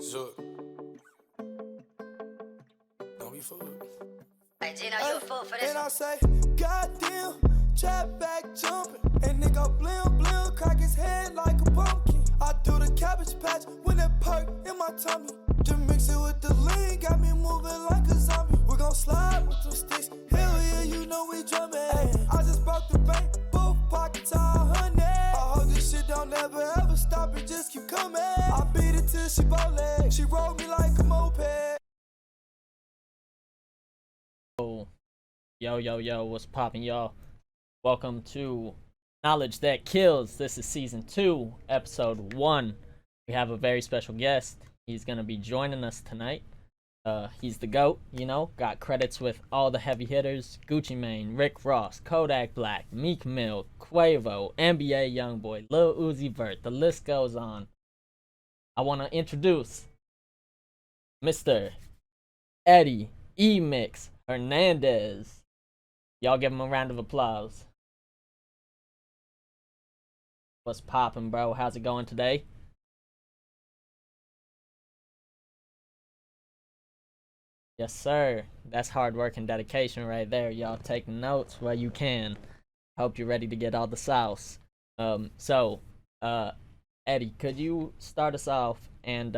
So, don't be fooled. Hey, Gino, you a fool for this And one. I say, goddamn, trap back jumping. And nigga blim blim, crack his head like a pumpkin. I do the cabbage patch when it perk in my tummy. To mix it with the lean, got me moving like a zombie. We gon' slide with them sticks. Hell yeah, you know we drumming. I just broke the bank, both pockets all honey. I hope this shit don't ever ever stop, it just keep coming. I beat it till she bow leg. She rolled me like a moped. Yo, what's poppin', y'all? Welcome to Knowledge That Kills. This is season 2, episode 1. We have a very special guest. He's gonna be joining us tonight. He's the GOAT, got credits with all the heavy hitters: Gucci Mane, Rick Ross, Kodak Black, Meek Mill, Quavo, NBA Youngboy, Lil Uzi Vert. The list goes on. I want to introduce Mr. Eddie eMIX Hernandez. Y'all give him a round of applause. What's poppin', bro? How's it going today? Yes, sir. That's hard work and dedication right there. Y'all take notes while you can. Hope you're ready to get all the sauce. Eddie, could you start us off and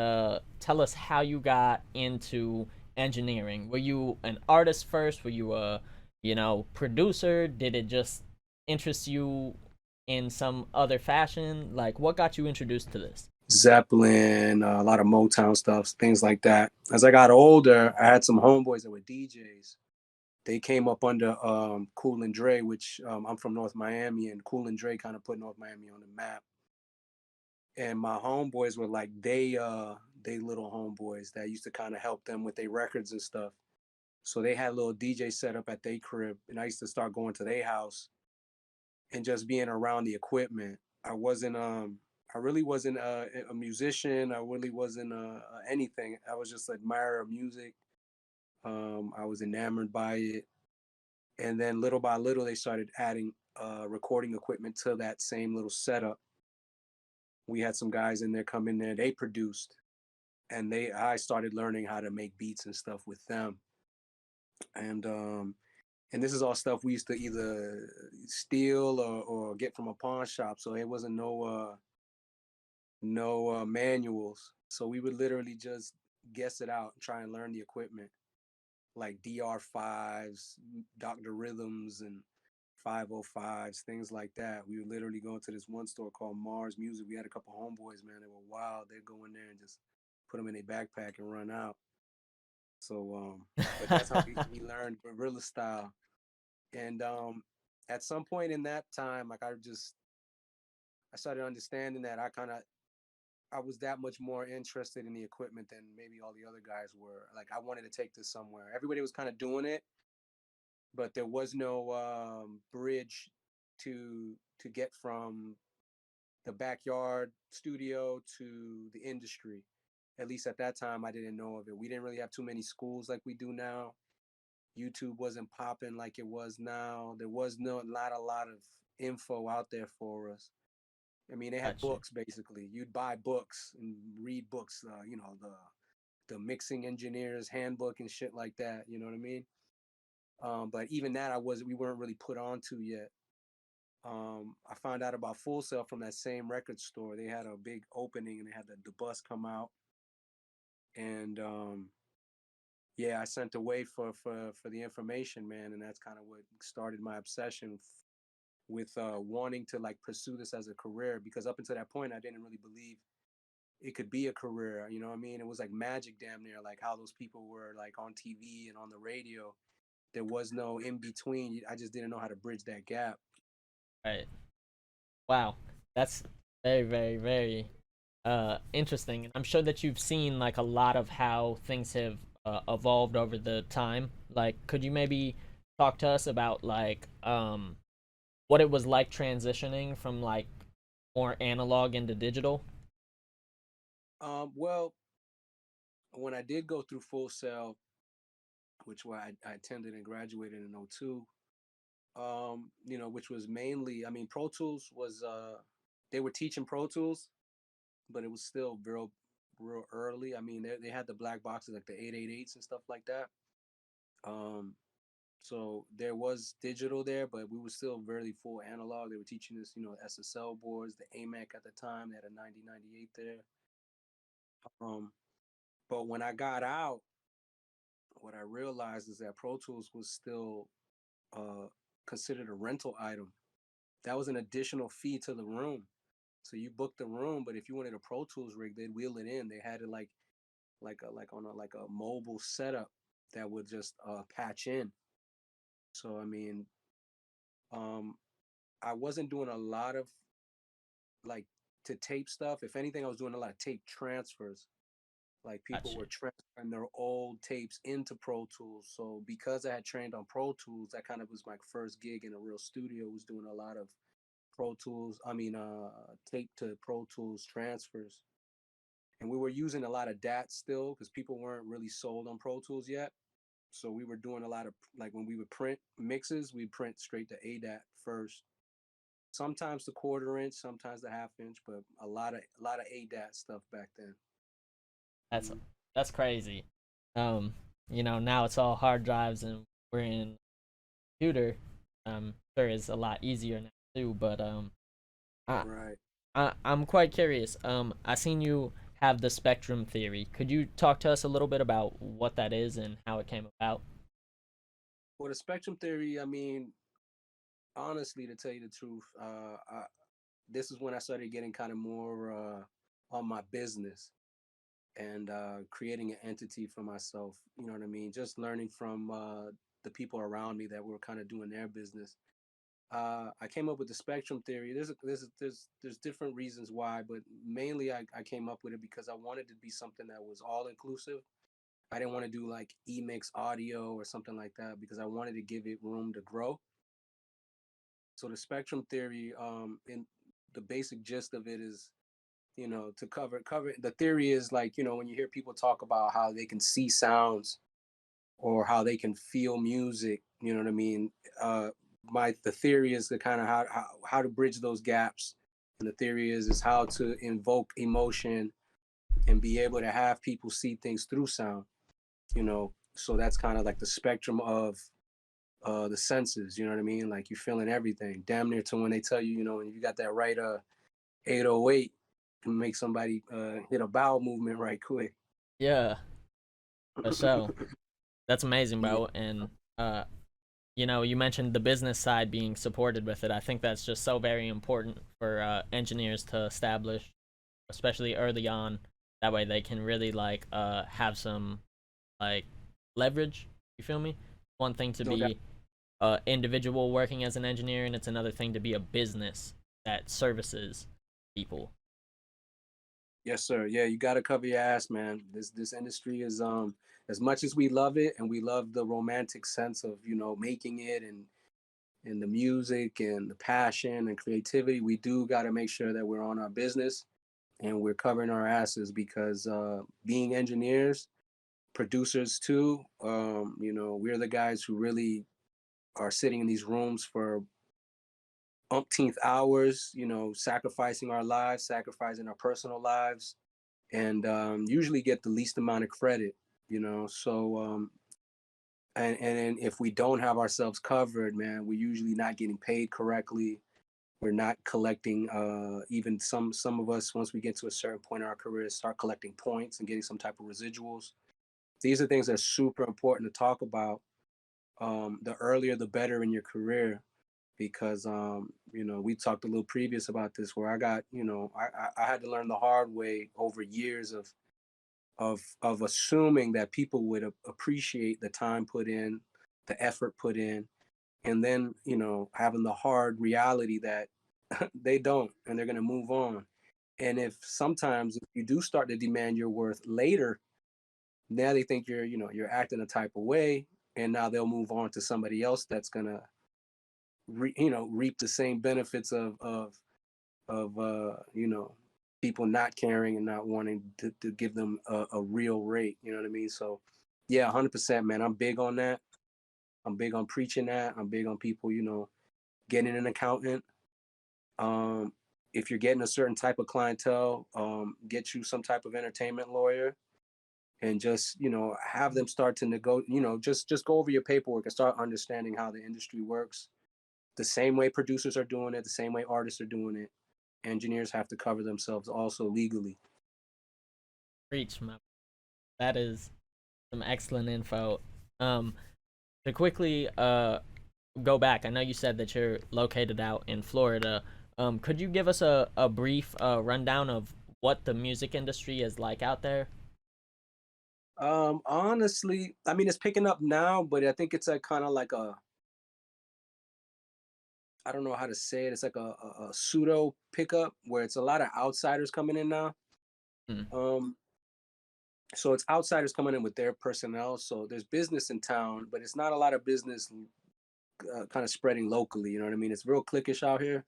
tell us how you got into engineering? Were you an artist first? Were you a producer? Did it just interest you in some other fashion? Like, what got you introduced to this? Zeppelin, a lot of Motown stuff, things like that. As I got older, I had some homeboys that were DJs. They came up under Cool and Dre, which I'm from North Miami, and Cool and Dre kind of put North Miami on the map. And my homeboys were like they little homeboys that used to kind of help them with their records and stuff. So they had a little DJ set up at their crib, and I used to start going to their house and just being around the equipment. I really wasn't a musician. I really wasn't anything. I was just an admirer of music. I was enamored by it. And then little by little, they started adding recording equipment to that same little setup. We had some guys in there come in there. They produced, and I started learning how to make beats and stuff with them. And this is all stuff we used to either steal or get from a pawn shop. So it wasn't no manuals. So we would literally just guess it out and try and learn the equipment, like DR5s, Dr. Rhythms, and 505s, things like that. We would literally go into this one store called Mars Music. We had a couple homeboys, man. They were wild. They'd go in there and just put them in their backpack and run out. So, but that's how we learned guerrilla style. And at some point in that time, like I started understanding that I was that much more interested in the equipment than maybe all the other guys were. Like I wanted to take this somewhere. Everybody was kind of doing it, but there was no bridge to get from the backyard studio to the industry. At least at that time, I didn't know of it. We didn't really have too many schools like we do now. YouTube wasn't popping like it was now. There was not a lot of info out there for us. I mean, they had Gotcha. books basically. You'd buy books and read books, the mixing engineer's handbook and shit like that. You know what I mean? But even that, we weren't really put onto yet. I found out about Full Sail from that same record store. They had a big opening and they had the bus come out, and yeah, I sent away for the information, man, and that's kind of what started my obsession with wanting to like pursue this as a career, because up until that point I didn't really believe it could be a career. You know what I mean? It was like magic, damn near, like how those people were like on TV and on the radio. There was no in between. I just didn't know how to bridge that gap. Right. Wow. That's very, very, very interesting. I'm sure that you've seen like a lot of how things have evolved over the time. Like, could you maybe talk to us about like what it was like transitioning from like more analog into digital? Well, when I did go through Full Sail, which I attended and graduated in '02, which was mainly, I mean, Pro Tools was, they were teaching Pro Tools, but it was still real early. I mean, they had the black boxes like the 888s and stuff like that. Um, so there was digital there, but we were still very full analog. They were teaching us, SSL boards, the eMIC at the time. They had a 9098 there. But when I got out, what I realized is that Pro Tools was still uh, considered a rental item. That was an additional fee to the room. So you booked the room, but if you wanted a Pro Tools rig, they'd wheel it in. They had it like a mobile setup that would just patch in. So I mean, um, I wasn't doing a lot of like to tape stuff. If anything, I was doing a lot of tape transfers. Like people Gotcha. were transferring their old tapes into Pro Tools. So because I had trained on Pro Tools, that kind of was my first gig in a real studio. Was doing a lot of Pro Tools. Tape to Pro Tools transfers, and we were using a lot of DAT still because people weren't really sold on Pro Tools yet. So we were doing a lot of like when we would print mixes, we'd print straight to ADAT first. Sometimes the quarter inch, sometimes the half inch, but a lot of ADAT stuff back then. That's that's crazy. Um, now it's all hard drives and we're in computer. Sure is a lot easier now too, but I, Right. I'm quite curious. I seen you have the spectrum theory. Could you talk to us a little bit about what that is and how it came about? Well, the spectrum theory, I mean, honestly, to tell you the truth, this is when I started getting kind of more on my business and creating an entity for myself. You know what I mean? Just learning from the people around me that were kind of doing their business. I came up with the spectrum theory. There's different reasons why, but mainly I came up with it because I wanted to be something that was all inclusive. I didn't want to do like eMIX audio or something like that because I wanted to give it room to grow. So the spectrum theory, in the basic gist of it is, to cover the theory is like, when you hear people talk about how they can see sounds or how they can feel music, you know what I mean? The theory is the kind of how to bridge those gaps. And the theory is how to invoke emotion and be able to have people see things through sound, So that's kind of like the spectrum of the senses, you know what I mean? Like you're feeling everything, damn near to when they tell you, when you got that right 808 can make somebody hit a bowel movement right quick. Yeah, for sure. That's amazing, Yeah, bro. And you mentioned the business side being supported with it. I think that's just so very important for engineers to establish, especially early on. That way they can really like have some like leverage. You feel me? One thing to no doubt. be individual working as an engineer, and it's another thing to be a business that services people. Yes, sir. Yeah, you got to cover your ass, man. This industry is as much as we love it and we love the romantic sense of, making it and the music and the passion and creativity, we do got to make sure that we're on our business and we're covering our asses because being engineers, producers too, we're the guys who really are sitting in these rooms for umpteenth hours, sacrificing our lives, sacrificing our personal lives, and usually get the least amount of credit, So, and if we don't have ourselves covered, man, we're usually not getting paid correctly. We're not collecting. Even some of us, once we get to a certain point in our career, start collecting points and getting some type of residuals. These are things that are super important to talk about. The earlier, the better in your career, because we talked a little previous about this, where I got, I had to learn the hard way over years of assuming that people would appreciate the time put in, the effort put in, and then having the hard reality that they don't, and they're going to move on. And if sometimes if you do start to demand your worth later, now they think you're acting a type of way, and now they'll move on to somebody else that's going to reap the same benefits of people not caring and not wanting to give them a real rate. You know what I mean? So yeah, 100%, man. I'm big on that. I'm big on preaching that. I'm big on people, getting an accountant. Um, if you're getting a certain type of clientele, get you some type of entertainment lawyer, and just have them start to just go over your paperwork and start understanding how the industry works. The same way producers are doing it, the same way artists are doing it. Engineers have to cover themselves also legally. Preach, man. That is some excellent info. To quickly go back, I know you said that you're located out in Florida. Could you give us a brief rundown of what the music industry is like out there? Honestly, I mean, it's picking up now, but I think it's a kind of like I don't know how to say it. It's like a pseudo pickup where it's a lot of outsiders coming in now. Hmm. Um, so it's outsiders coming in with their personnel. So there's business in town, but it's not a lot of business kind of spreading locally. You know what I mean? It's real cliquish out here.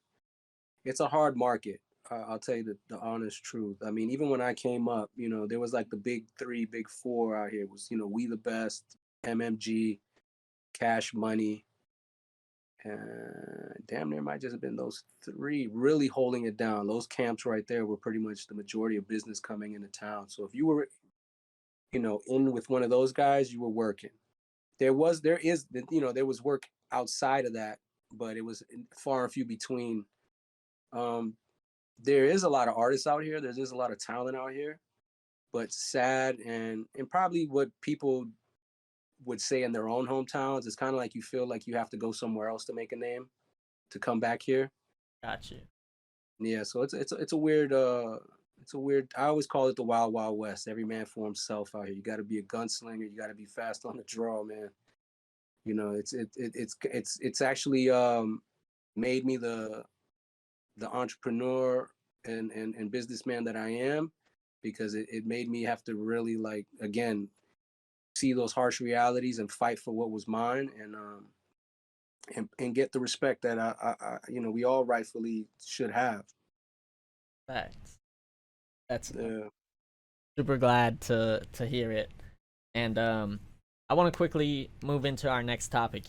It's a hard market. I'll tell you the honest truth. I mean, even when I came up, there was like the big three, big four out here. It was, We the Best, MMG, Cash Money. Damn near might just have been those three really holding it down. Those camps right there were pretty much the majority of business coming into town. So if you were, in with one of those guys, you were working. There was work outside of that, but it was far and few between. There is a lot of artists out here. There's a lot of talent out here, but sad and probably what people would say in their own hometowns. It's kind of like you feel like you have to go somewhere else to make a name, to come back here. Got you. Yeah, so it's a weird I always call it the wild wild west. Every man for himself out here. You got to be a gunslinger. You got to be fast on the draw, man. It's actually made me the entrepreneur and businessman that I am, because it made me have to really, like, again, see those harsh realities and fight for what was mine, and get the respect that we all rightfully should have. Facts. That's Yeah. super glad to hear it. And I want to quickly move into our next topic.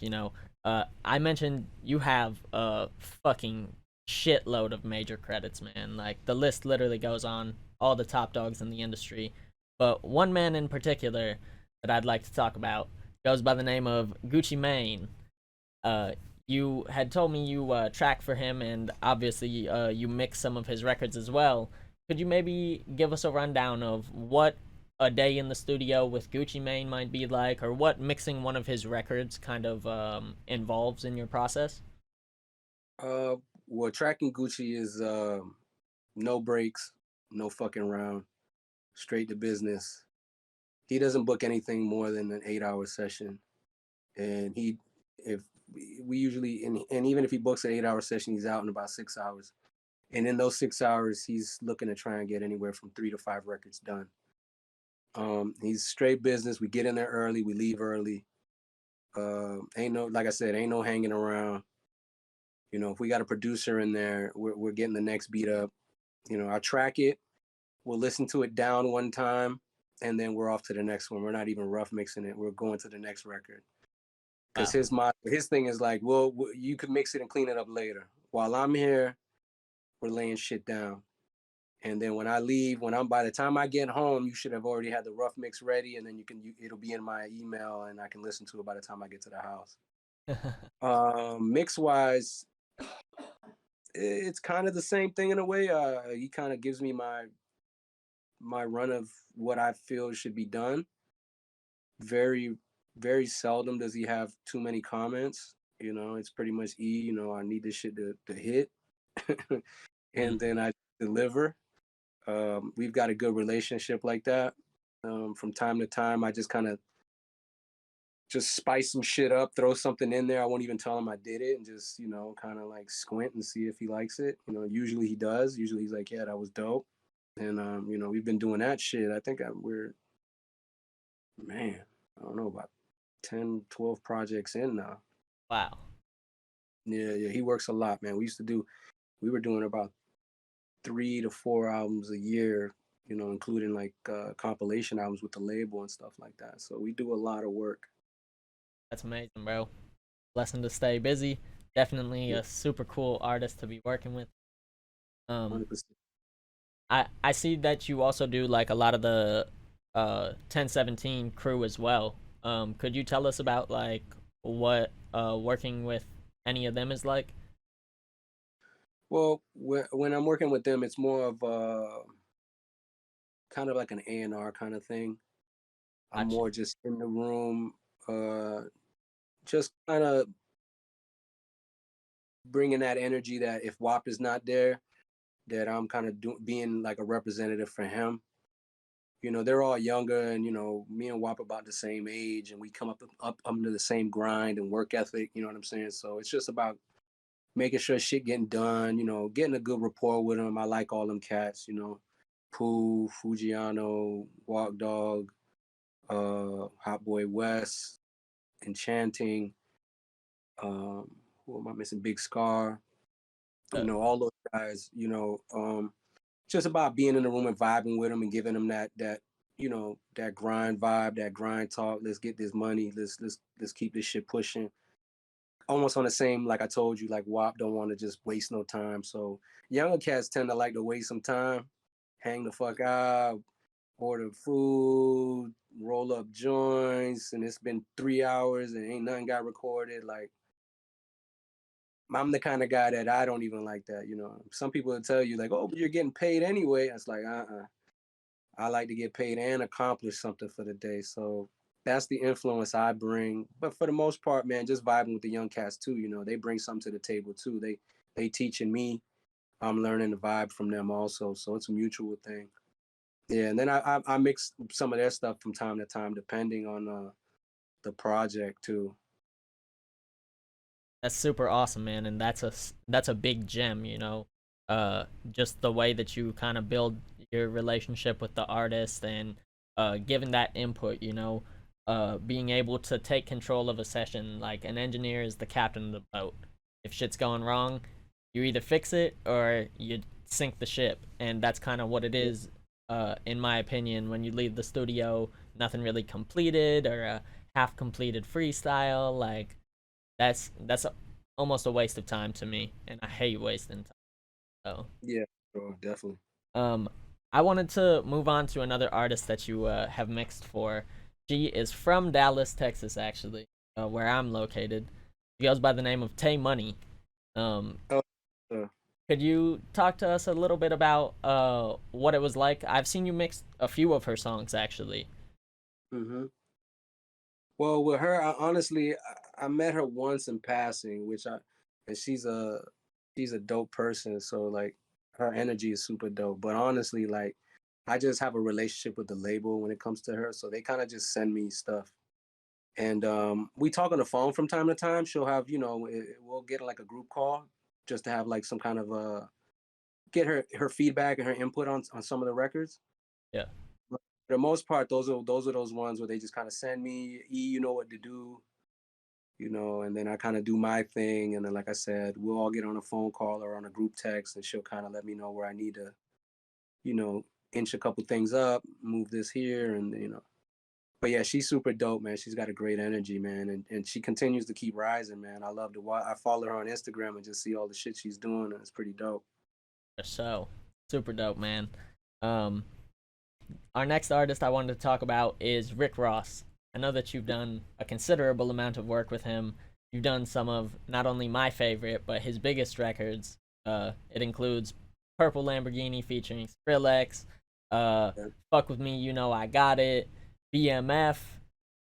I mentioned you have a fucking shitload of major credits, man. Like, the list literally goes on, all the top dogs in the industry. But one man in particular that I'd like to talk about goes by the name of Gucci Mane. You had told me you track for him, and obviously you mix some of his records as well. Could you maybe give us a rundown of what a day in the studio with Gucci Mane might be like, or what mixing one of his records kind of involves in your process? Well, tracking Gucci is no breaks, no fucking around, straight to business. He doesn't book anything more than an 8-hour session, and if we usually, and even if he books an 8-hour session, he's out in about 6 hours. And in those 6 hours, he's looking to try and get anywhere from 3 to 5 records done. He's straight business. We get in there early, we leave early. Like I said, ain't no hanging around. If we got a producer in there, we're getting the next beat up. I track it. We'll listen to it down one time, and then we're off to the next one. We're not even rough mixing it. We're going to the next record. Because his thing is like, well, you can mix it and clean it up later. While I'm here, we're laying shit down. And then when I leave, by the time I get home, you should have already had the rough mix ready, and then it'll be in my email, and I can listen to it by the time I get to the house. Mix wise, it's kind of the same thing in a way. He kind of gives me my run of what I feel should be done. Very, very seldom does he have too many comments. It's pretty much I need this shit to hit, and then I deliver. We've got a good relationship like that. From time to time, I just kind of spice some shit up, throw something in there. I won't even tell him I did it, and just kind of like squint and see if he likes it. Usually he does. Usually he's like, yeah, that was dope. And we've been doing that shit. I think we're, man, I don't know, about 10, 12 projects in now. Wow. Yeah, he works a lot, man. We were doing about 3 to 4 albums a year, including like compilation albums with the label and stuff like that. So we do a lot of work. That's amazing, bro. Blessing to stay busy. Definitely a super cool artist to be working with. Um, 100%. I see that you also do like a lot of the 1017 crew as well. Could you tell us about like what working with any of them is like? Well, when I'm working with them, it's more of kind of like an A&R kind of thing. I'm Gotcha. more just in the room, just kind of bringing that energy that if WAP is not there, that I'm kind of being like a representative for him. You know, they're all younger, and you know, me and WAP about the same age, and we come up under the same grind and work ethic. You know what I'm saying? So it's just about making sure shit getting done. You know, getting a good rapport with them. I like all them cats. You know, Pooh, Fujiano, Walk Dog, Hot Boy West, Enchanting. Who am I missing? Big Scar. You Uh, know, all those guys. You know, just about being in the room and vibing with them and giving them that you know that grind vibe, that grind talk. Let's get this money. Let's keep this shit pushing. Almost on the same, like I told you, like WAP don't want to just waste no time. So younger cats tend to like to waste some time, hang the fuck out, order food, roll up joints, and it's been 3 hours and ain't nothing got recorded. Like I'm the kind of guy that I don't even like that. You know, some people will tell you like, oh, but you're getting paid anyway. It's like, I like to get paid and accomplish something for the day. So that's the influence I bring. But for the most part, man, just vibing with the young cats too. You know, they bring something to the table too. They teaching me. I'm learning the vibe from them also. So it's a mutual thing. Yeah, and then I mix some of their stuff from time to time, depending on the project too. That's super awesome, man, and that's a big gem, you know. Just the way that you kind of build your relationship with the artist and giving that input, you know, being able to take control of a session. Like an engineer is the captain of the boat. If shit's going wrong, you either fix it or you sink the ship, and that's kind of what it is. In my opinion, when you leave the studio, nothing really completed or a half completed freestyle, like almost a waste of time to me, and I hate wasting time. So, Yeah, sure, definitely. um, I wanted to move on to another artist that you have mixed for. She is from Dallas, Texas, actually, where I'm located. She goes by the name of Tay Money. Um, Oh, uh, could you talk to us a little bit about what it was like? I've seen you mix a few of her songs, actually. mm-hmm. Well, with her, honestly, I met her once in passing, and she's a dope person. So like, her energy is super dope. But honestly, like, I just have a relationship with the label when it comes to her. So they kind of just send me stuff, and we talk on the phone from time to time. She'll have, you know, we'll get like a group call just to have like some kind of get her feedback and her input on some of the records. Yeah, But for the most part, those are those ones where they just kind of send me, you know what to do, you know, and then I kind of do my thing. And then, like I said, we'll all get on a phone call or on a group text, and she'll kind of let me know where I need to, you know, inch a couple things up, move this here, and you know. But yeah, she's super dope, man. She's got a great energy, man, and she continues to keep rising, man. I love to watch. I follow her on Instagram and just see all the shit she's doing, and it's pretty dope. so super dope, man. Um, Our next artist I wanted to talk about is Rick Ross. I know that you've done a considerable amount of work with him. You've done some of not only my favorite, but his biggest records. It includes Purple Lamborghini featuring Skrillex, uh, Yeah. Fuck With Me, You Know I Got It, BMF.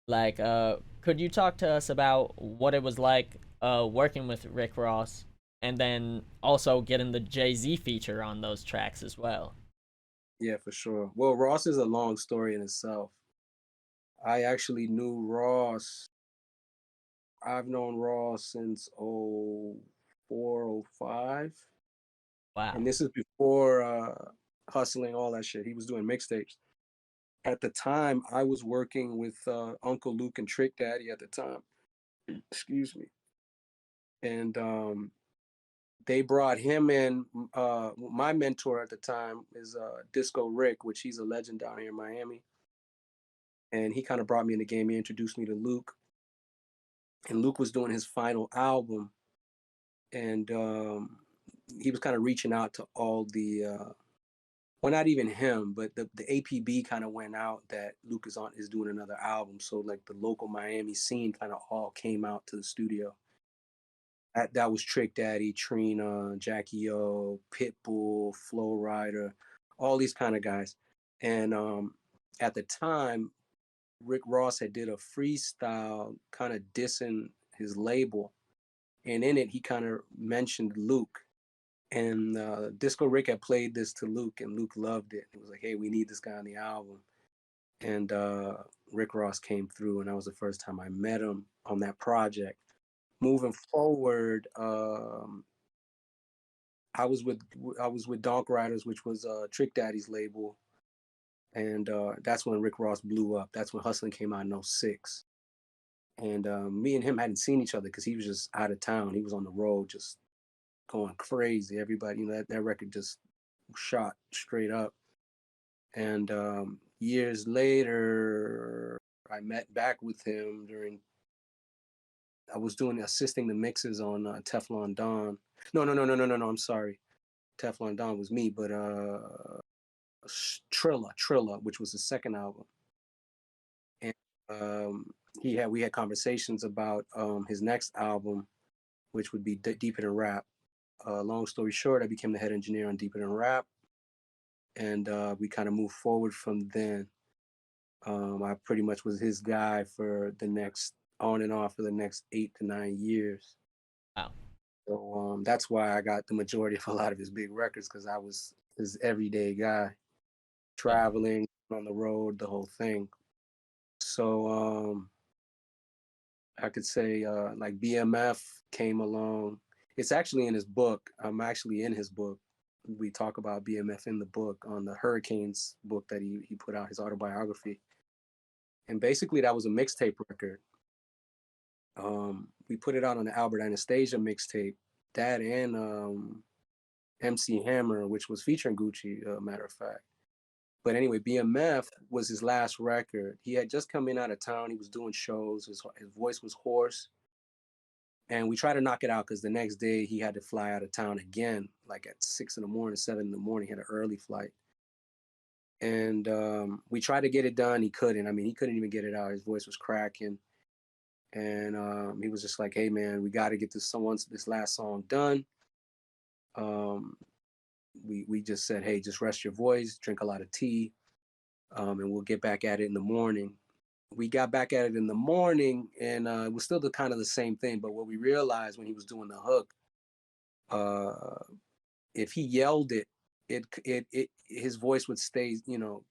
Like, could you talk to us about what it was like working with Rick Ross and then also getting the Jay-Z feature on those tracks as well? Yeah, for sure. Well, Ross is a long story in itself. I actually knew Ross. I've known Ross since 04, 05. Wow. And this is before hustling, all that shit. He was doing mixtapes. At the time, I was working with Uncle Luke and Trick Daddy at the time. Excuse me. And they brought him in. My mentor at the time is Disco Rick, which he's a legend down here in Miami. And he kind of brought me in the game. He introduced me to Luke. And Luke was doing his final album. And he was kind of reaching out to all the well, not even him, but the APB kind of went out that Luke is doing another album. So like the local Miami scene kind of all came out to the studio. That was Trick Daddy, Trina, Jackie O, Pitbull, Flow Rider, all these kind of guys. And at the time, Rick Ross had did a freestyle kind of dissing his label, and in it he kind of mentioned Luke. And Disco Rick had played this to Luke, and Luke loved it. It was like, hey, we need this guy on the album. And Rick Ross came through, and that was the first time I met him on that project. Moving forward, I was with Donk Riders, which was Trick Daddy's label, and that's when Rick Ross blew up. That's when Hustling came out in 06. And me and him hadn't seen each other because he was just out of town. He was on the road, just going crazy. Everybody, that record just shot straight up. And years later, I met back with him I was assisting the mixes on Teflon Don. No, I'm sorry. Teflon Don was me, but Trilla, which was the second album. And we had conversations about his next album, which would be Deeper Than Rap. Long story short, I became the head engineer on Deeper Than Rap, and we kind of moved forward from then. I pretty much was his guy for the next on and off for the next 8 to 9 years. Wow. So that's why I got the majority of a lot of his big records, because I was his everyday guy, traveling on the road, the whole thing. So I could say like BMF came along. It's actually in his book. I'm actually in his book. We talk about BMF in the book, on the Hurricanes book that he put out, his autobiography. And basically that was a mixtape record. We put it out on the Albert Anastasia mixtape, that and MC Hammer, which was featuring Gucci, matter of fact. But anyway, BMF was his last record. He had just come in out of town. He was doing shows. His voice was hoarse. And we tried to knock it out because the next day he had to fly out of town again, like at 6 in the morning, 7 in the morning. He had an early flight. And we tried to get it done. He couldn't. I mean, he couldn't even get it out. His voice was cracking. And he was just like, hey, man, we got to get this last song done. We just said, hey, just rest your voice, drink a lot of tea, and we'll get back at it in the morning. We got back at it in the morning, and it was still kind of the same thing. But what we realized when he was doing the hook, if he yelled it, his voice would stay,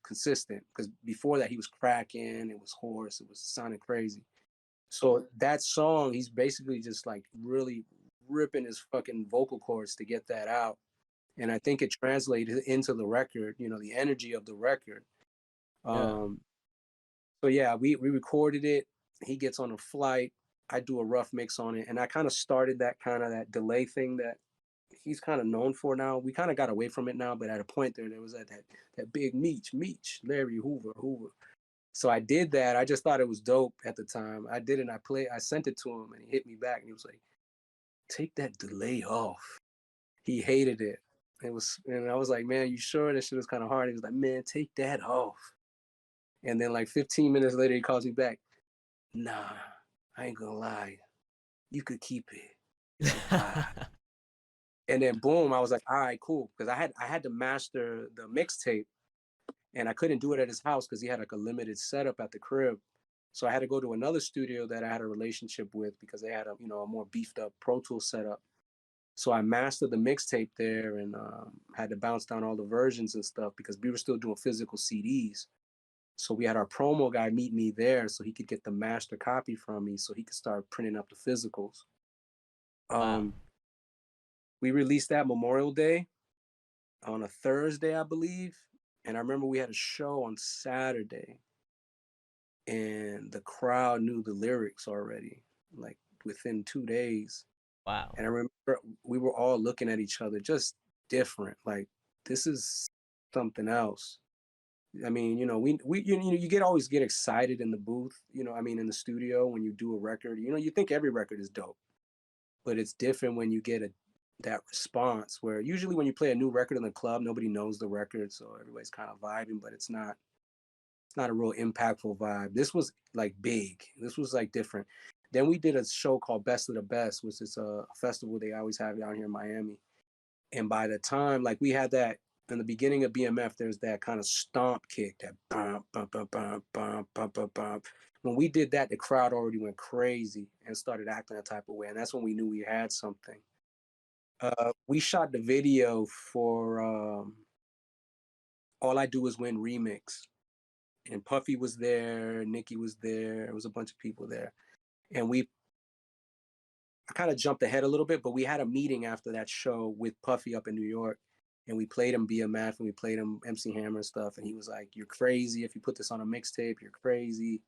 consistent. Because before that, he was cracking, it was hoarse, it was sounding crazy. So that song, he's basically just like really ripping his fucking vocal cords to get that out. And I think it translated into the record, the energy of the record. So yeah, we recorded it. He gets on a flight. I do a rough mix on it. And I kind of started that delay thing that he's kind of known for now. We kind of got away from it now, but at a point there was that big Meech, Larry Hoover. So I did that. I just thought it was dope at the time. I did it. I sent it to him, and he hit me back, and he was like, take that delay off. He hated it. And I was like, man, you sure? That shit was kind of hard. He was like, man, take that off. And then like 15 minutes later, he calls me back. Nah, I ain't gonna lie. You could keep it. And then boom, I was like, all right, cool. Because I had to master the mixtape, and I couldn't do it at his house because he had like a limited setup at the crib. So I had to go to another studio that I had a relationship with because they had a more beefed up Pro Tools setup. So I mastered the mixtape there, and had to bounce down all the versions and stuff because we were still doing physical CDs. So we had our promo guy meet me there so he could get the master copy from me so he could start printing up the physicals. Wow. We released that Memorial Day on a Thursday, I believe. And I remember we had a show on Saturday, and the crowd knew the lyrics already, like within 2 days. Wow. And I remember we were all looking at each other just different. Like, this is something else. I mean, you always get excited in the booth, in the studio when you do a record. You think every record is dope, but it's different when you get that response where usually when you play a new record in the club, nobody knows the record, so everybody's kind of vibing, but it's not a real impactful vibe. This was like big. This was like different. Then we did a show called Best of the Best, which is a festival they always have down here in Miami. And by the time, like we had that in the beginning of BMF, there's that kind of stomp kick, that bump, bump, bump, bump, bump, bump, bump, bump. When we did that, the crowd already went crazy and started acting a type of way. And that's when we knew we had something. We shot the video for All I Do Is Win remix. And Puffy was there, Nicki was there, there was a bunch of people there. And I kind of jumped ahead a little bit, but we had a meeting after that show with Puffy up in New York, and we played him BMF and we played him MC Hammer and stuff. And he was like, "You're crazy. If you put this on a mixtape, you're crazy."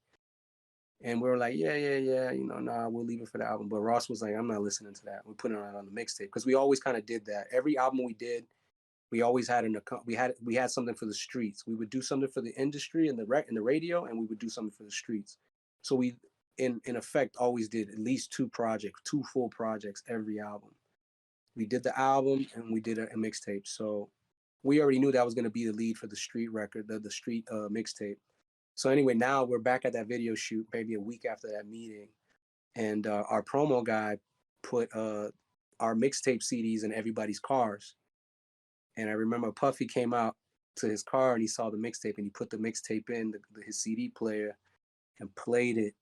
And we were like, yeah, nah, we'll leave it for the album. But Ross was like, "I'm not listening to that. We're putting it on the mixtape." Because we always kind of did that. Every album we did, we always had we had something for the streets. We would do something for the industry and the radio, and we would do something for the streets. So we in effect always did at least two full projects every album. We did the album and we did a mixtape. So we already knew that was going to be the lead for the street record, the street mixtape. So anyway, now we're back at that video shoot maybe a week after that meeting, and our promo guy put our mixtape CDs in everybody's cars. And I remember Puffy came out to his car and he saw the mixtape and he put the mixtape in his CD player and played it.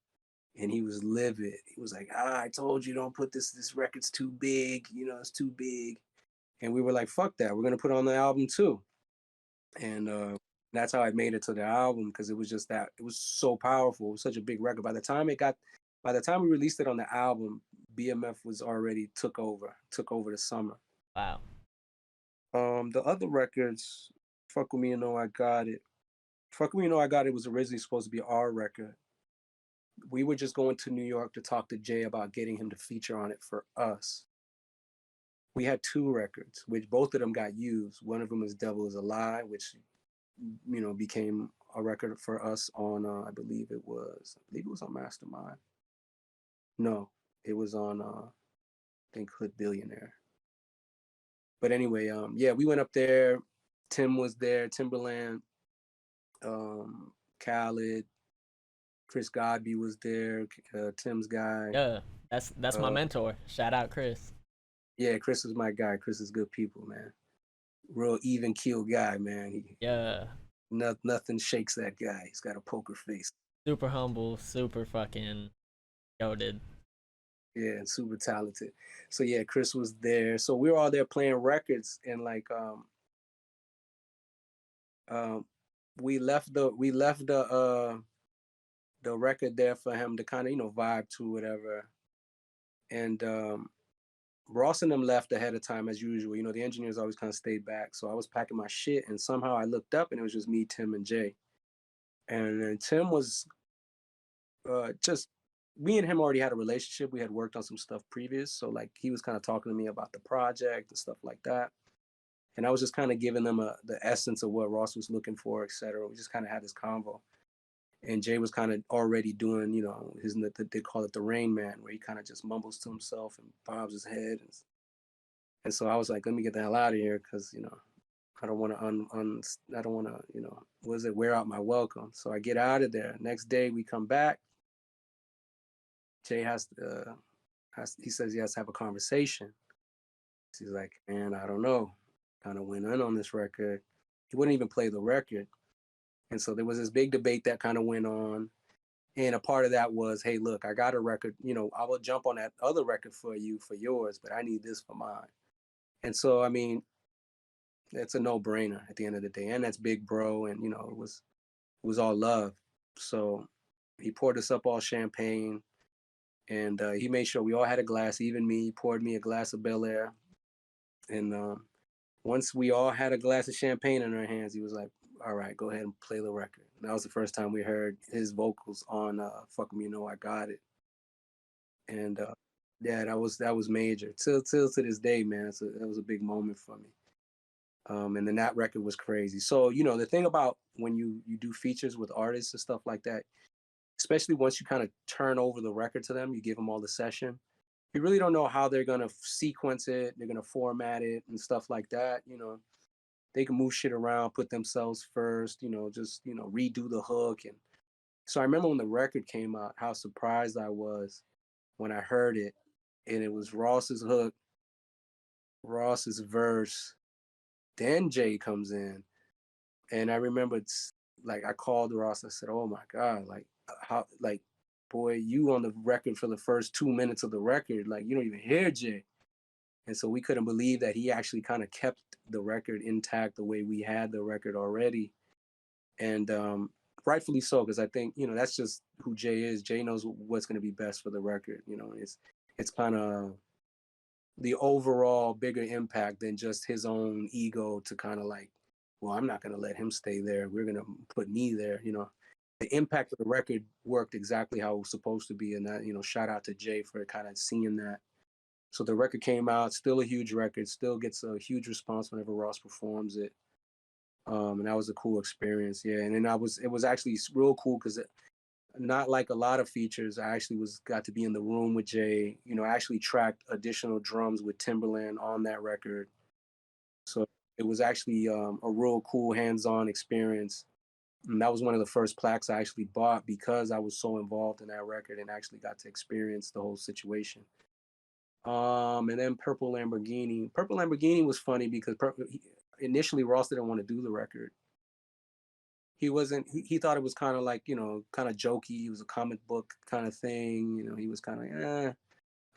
And he was livid. He was like, "I told you don't put this record's too big. It's too big." And we were like, "Fuck that. We're going to put it on the album too." And that's how I made it to the album, because it was just that. It was so powerful. It was such a big record. By the time we released it on the album, BMF was already took over the summer. Wow. The other records, Fuck With Me, You Know I Got It. Fuck With Me, You Know I Got It was originally supposed to be our record. We were just going to New York to talk to Jay about getting him to feature on it for us. We had two records, which both of them got used. One of them is Devil Is a Lie, which, became a record for us on, I believe it was on Mastermind. No, it was on, I think, Hood Billionaire. But anyway, we went up there. Tim was there, Timberland, Khaled, Chris Godby was there, Tim's guy. Yeah, that's my mentor. Shout out Chris. Yeah, Chris is my guy. Chris is good people, man. Real even keel guy, man. Nothing shakes that guy. He's got a poker face. Super humble, super fucking goated. Yeah, and super talented. So yeah, Chris was there. So we were all there playing records, and like we left the record there for him to kind of vibe to, whatever. And Ross and them left ahead of time as usual. The engineers always kind of stayed back. So I was packing my shit, and somehow I looked up and it was just me, Tim, and Jay. And then Tim was just, me and him already had a relationship. We had worked on some stuff previous. So like he was kind of talking to me about the project and stuff like that. And I was just kind of giving them the essence of what Ross was looking for, et cetera. We just kind of had this convo. And Jay was kind of already doing, they call it the Rain Man, where he kind of just mumbles to himself and bobs his head. And so I was like, let me get the hell out of here, because, I don't want to, wear out my welcome. So I get out of there. Next day we come back. Jay he says he has to have a conversation. He's like, "Man, I don't know. Kind of went in on this record." He wouldn't even play the record. And so there was this big debate that kind of went on. And a part of that was, "Hey, look, I got a record, I will jump on that other record for you for yours, but I need this for mine." And so, I mean, it's a no-brainer at the end of the day. And that's big bro. And, it was all love. So he poured us up all champagne, and he made sure we all had a glass, even me. He poured me a glass of Bel Air. And once we all had a glass of champagne in our hands, he was like, "All right, go ahead and play the record." And that was the first time we heard his vocals on Fuck Me, You Know I Got It. And yeah, that was major. Till to this day, man, that was a big moment for me. And then that record was crazy. So, the thing about when you do features with artists and stuff like that, especially once you kind of turn over the record to them, you give them all the session, you really don't know how they're gonna sequence it, they're gonna format it and stuff like that. They can move shit around, put themselves first, just redo the hook. And so I remember when the record came out, how surprised I was when I heard it, and it was Ross's hook, Ross's verse, then Jay comes in. And I remember it's like I called Ross. I said, "Oh my God, like how, like, boy, you on the record for the first 2 minutes of the record, like you don't even hear Jay." And so we couldn't believe that he actually kind of kept the record intact the way we had the record already, and rightfully so, because I think that's just who Jay is. Jay knows what's going to be best for the record. It's kind of the overall bigger impact than just his own ego to kind of like, well, I'm not going to let him stay there. We're going to put me there. The impact of the record worked exactly how it was supposed to be. And that, shout out to Jay for kind of seeing that. So the record came out, still a huge record, still gets a huge response whenever Ross performs it. And that was a cool experience. Yeah. And then it was actually real cool because not like a lot of features. I actually got to be in the room with Jay. I actually tracked additional drums with Timberland on that record. So it was actually a real cool hands-on experience. And that was one of the first plaques I actually bought because I was so involved in that record and actually got to experience the whole situation. And then Purple Lamborghini. Purple Lamborghini was funny because initially Ross didn't want to do the record. He wasn't. He thought it was kind of like kind of jokey. It was a comic book kind of thing. He was kind of like,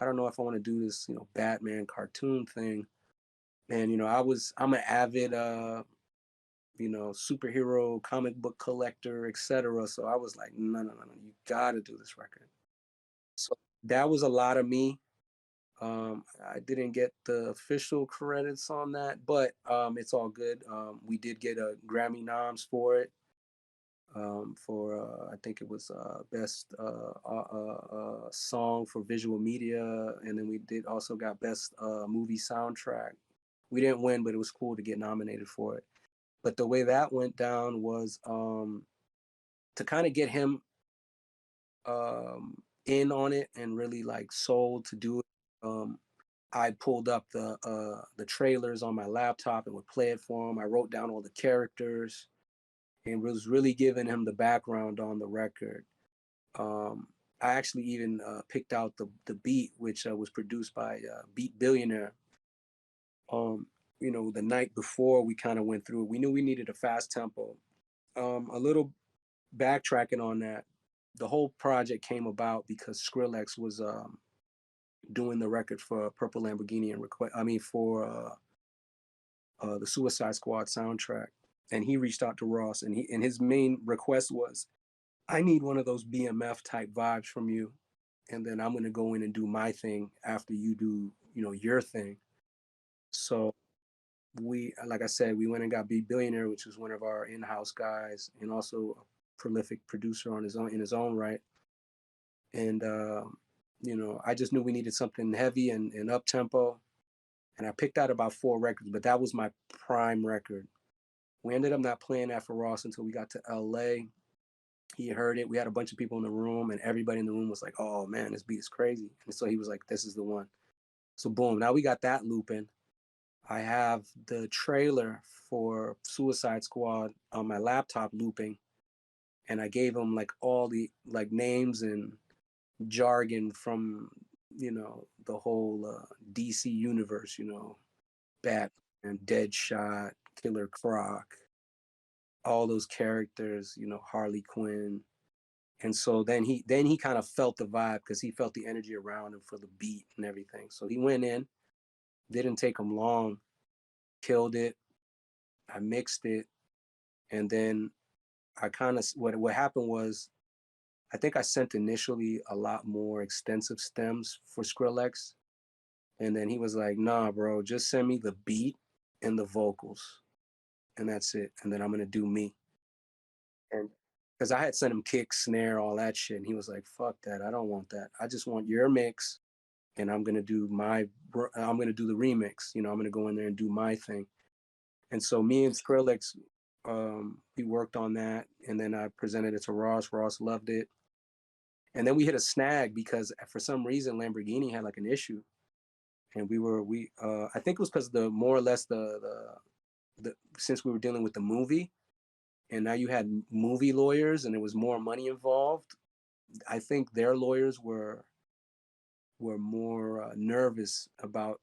I don't know if I want to do this Batman cartoon thing. And I'm an avid superhero comic book collector, etc. So I was like, no, you gotta do this record. So that was a lot of me. I didn't get the official credits on that, but it's all good. We did get a Grammy noms for it. For I think it was best song for visual media, and then we did also got best movie soundtrack. We didn't win, but it was cool to get nominated for it. But the way that went down was to kind of get him in on it and really like sold to do it. I pulled up the trailers on my laptop and would play it for him. I wrote down all the characters and was really giving him the background on the record. I actually even picked out the beat, which was produced by Beat Billionaire. The night before we kind of went through it, we knew we needed a fast tempo. A little backtracking on that, the whole project came about because Skrillex was doing the record for Purple Lamborghini and for the Suicide Squad soundtrack, and he reached out to Ross, and his main request was, I need one of those BMF type vibes from you, and then I'm gonna go in and do my thing after you do your thing. So like I said, we went and got Beat Billionaire, which was one of our in-house guys, and also a prolific producer in his own right. And I just knew we needed something heavy and up tempo, and I picked out about 4 records, but that was my prime record. We ended up not playing that for Ross until we got to LA. He heard it. We had a bunch of people in the room, and everybody in the room was like, "Oh man, this beat is crazy." And so he was like, "This is the one." So boom, now we got that looping. I have the trailer for Suicide Squad on my laptop looping, and I gave him like all the like names and jargon from the whole DC universe, Batman, Deadshot, Killer Croc, all those characters, Harley Quinn. And so then he kind of felt the vibe because he felt the energy around him for the beat and everything. So he went in, didn't take him long, killed it. I mixed it, and then I kind of what happened was I think I sent initially a lot more extensive stems for Skrillex, and then he was like, "Nah, bro, just send me the beat and the vocals, and that's it. And then I'm gonna do me." And because I had sent him kick, snare, all that shit, and he was like, "Fuck that! I don't want that. I just want your mix, and I'm gonna do the remix. I'm gonna go in there and do my thing." And so me and Skrillex, we worked on that, and then I presented it to Ross. Ross loved it, And then we hit a snag because for some reason Lamborghini had like an issue, and I think it was because the more or less the since we were dealing with the movie, and now you had movie lawyers and there was more money involved. I think their lawyers were more nervous about,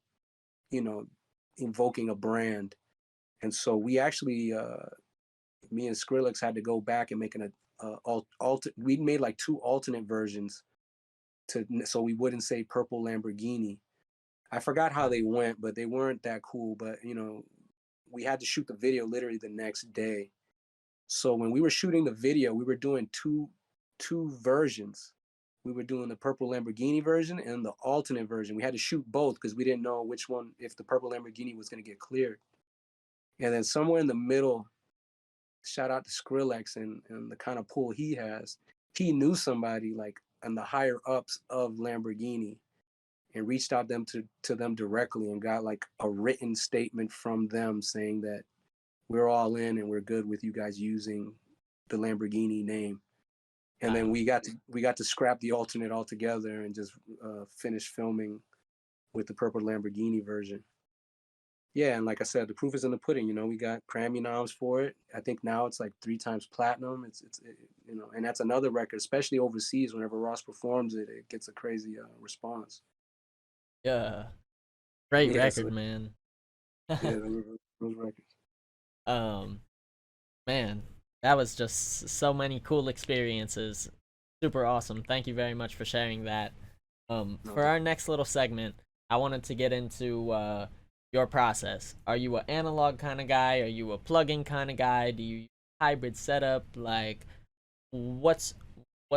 you know, invoking a brand. And so we actually, me and Skrillex had to go back and make we made like two alternate versions so we wouldn't say Purple Lamborghini. I forgot how they went, but they weren't that cool. But we had to shoot the video literally the next day. So when we were shooting the video, we were doing two versions. We were doing the Purple Lamborghini version and the alternate version. We had to shoot both because we didn't know which one, if the Purple Lamborghini was going to get cleared. And then somewhere in the middle, shout out to Skrillex and the kind of pull he has. He knew somebody like in the higher ups of Lamborghini and reached out to them directly and got like a written statement from them saying that we're all in and we're good with you guys using the Lamborghini name. And then we got to scrap the alternate altogether and just finish filming with the Purple Lamborghini version. Yeah, and like I said, the proof is in the pudding. We got Grammy noms for it. I think now it's like 3 times platinum. And that's another record, especially overseas. Whenever Ross performs it, it gets a crazy response. Yeah, great Yeah, record, man. Yeah, those records. Man, that was just so many cool experiences. Super awesome. Thank you very much for sharing that. For our next little segment, I wanted to get into your process. Are you an analog kind of guy? Are you a plug-in kind of guy? Do you use hybrid setup? Like, what's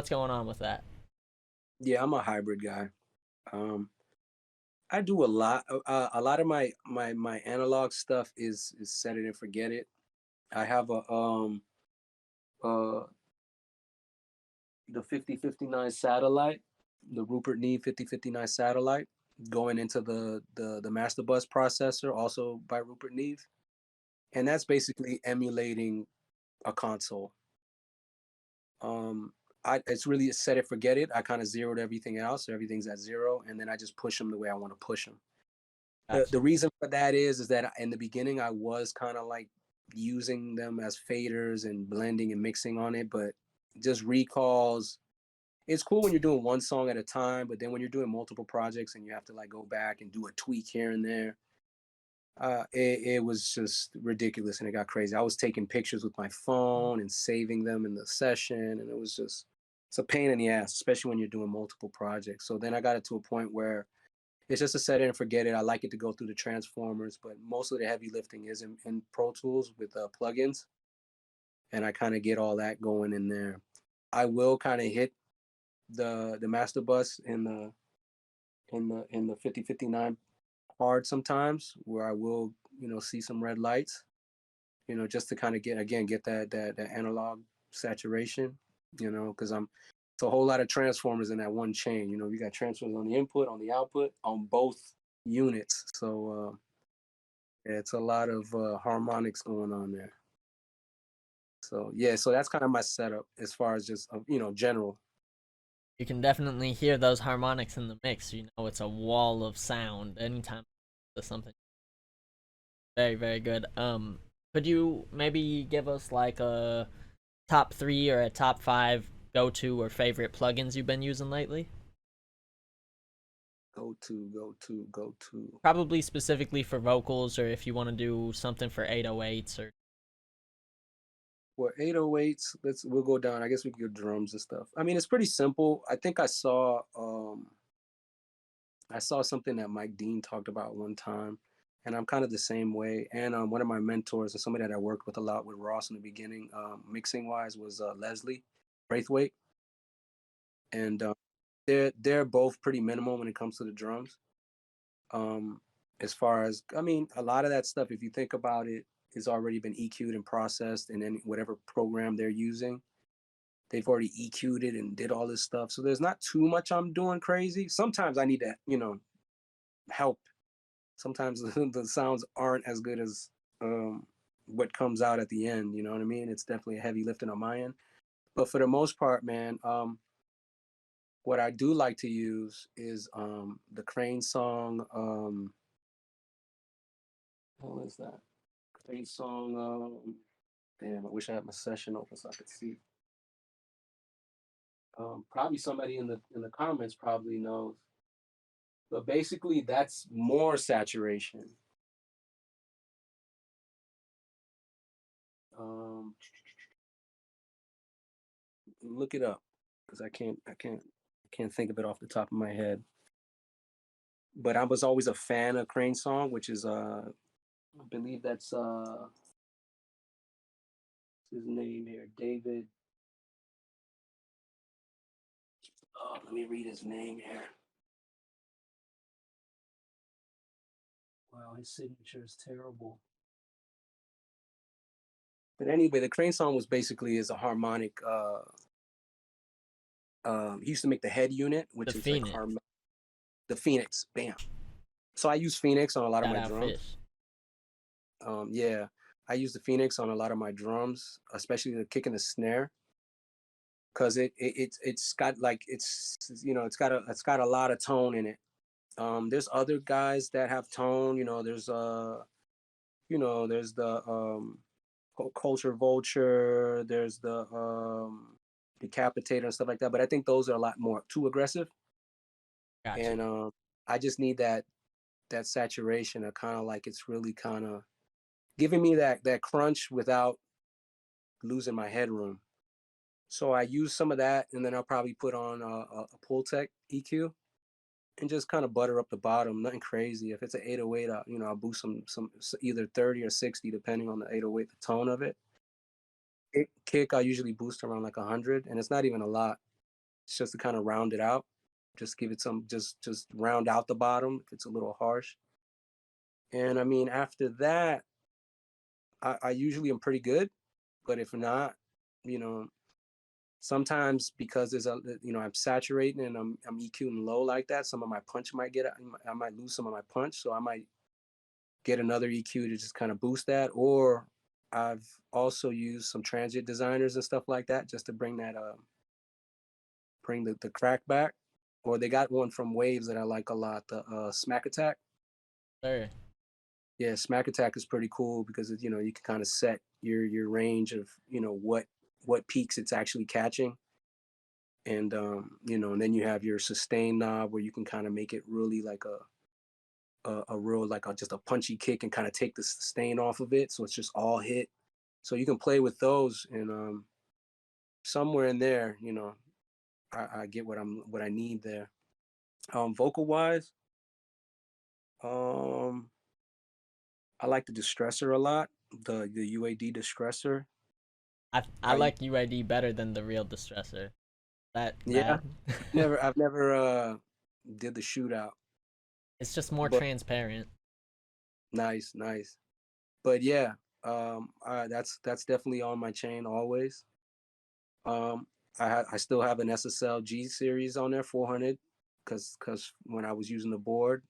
going on with that? Yeah, I'm a hybrid guy. I do a lot. A lot of my analog stuff is set it and forget it. I have uh the 5059 satellite, the Rupert Neve 5059 satellite, going into the master bus processor, also by Rupert Neve, and that's basically emulating a console. It's really a set it forget it. I kind of zeroed everything out, so everything's at zero, and then I just push them the way I want to push them. The reason for that is that in the beginning I was kind of like using them as faders and blending and mixing on it, but just recalls. It's cool when you're doing one song at a time, but then when you're doing multiple projects and you have to like go back and do a tweak here and there, it was just ridiculous and it got crazy. I was taking pictures with my phone and saving them in the session, and it's a pain in the ass, especially when you're doing multiple projects. So then I got it to a point where it's just a set it and forget it. I like it to go through the transformers, but most of the heavy lifting is in Pro Tools with plugins, and I kind of get all that going in there. I will kind of hit the master bus in the 5059 hard sometimes, where I will see some red lights, just to kind of get that analog saturation, because it's a whole lot of transformers in that one chain. You got transformers on the input, on the output, on both units. So yeah, it's a lot of harmonics going on there. So yeah, so that's kind of my setup as far as just general. You can definitely hear those harmonics in the mix. It's a wall of sound anytime there's something. Very, very good. Could you maybe give us like a top 3 or a top 5 go-to or favorite plugins you've been using lately? Go to. Probably specifically for vocals, or if you want to do something for 808s or. Well, 808s, we'll go down. I guess we could go drums and stuff. I mean, it's pretty simple. I think I saw something that Mike Dean talked about one time, and I'm kind of the same way. And one of my mentors and somebody that I worked with a lot with Ross in the beginning, mixing wise, was Leslie Braithwaite, and they're both pretty minimal when it comes to the drums. As far as, I mean, a lot of that stuff, if you think about it, has already been EQ'd and processed in any whatever program they're using. They've already EQ'd it and did all this stuff. So there's not too much I'm doing crazy. Sometimes I need to, help. Sometimes the sounds aren't as good as what comes out at the end. You know what I mean? It's definitely a heavy lifting on my end. But for the most part, man, What I do like to use is the Crane song. What is that? Crane song. Damn, I wish I had my session open so I could see. Probably somebody in the comments probably knows. But basically, that's more saturation. Look it up because I can't think of it off the top of my head. But I was always a fan of Crane song, which is I believe that's his name here, David. Oh, let me read his name here. Wow, his signature is terrible. But anyway, the Crane song was basically is a harmonic. He used to make the head unit, which The is Phoenix. like the Phoenix. Bam. So I use Phoenix on a lot of Shout my out drums. Fish. Yeah, I use the Phoenix on a lot of my drums, especially the kick and the snare, because it's got like it's it's got a lot of tone in it. There's other guys that have tone. There's there's the Culture Vulture. There's the Decapitator and stuff like that. But I think those are a lot more too aggressive. Gotcha. And I just need that saturation of kind of like it's really kind of giving me that crunch without losing my headroom. So I use some of that, and then I'll probably put on a Pultec EQ and just kind of butter up the bottom. Nothing crazy. If it's an 808, I'll boost some either 30 or 60 depending on the 808, the tone of it. Kick I usually boost around like 100, and it's not even a lot. It's just to kind of round it out. Just give it some, just round out the bottom if it's a little harsh. And I mean, after that, I usually am pretty good. But if not, sometimes because there's I'm saturating and I'm EQing low like that, some of my punch I might lose some of my punch. So I might get another EQ to just kind of boost that. Or I've also used some transient designers and stuff like that just to bring that, bring the crack back. Or they got one from Waves that I like a lot, the Smack Attack. Sure. Yeah, Smack Attack is pretty cool because you can kind of set your range of what peaks it's actually catching, and and then you have your sustain knob where you can kind of make it really like a real like just a punchy kick and kind of take the sustain off of it, so it's just all hit. So you can play with those, and somewhere in there, I get what I need there. Vocal wise, I like the distressor a lot, the UAD distressor. I like UID better than the real distressor. That Yeah, bad. I've never did the shootout. It's just more But transparent. nice. But yeah, that's definitely on my chain always. I still have an SSL G series on there, 400, because when I was using the board,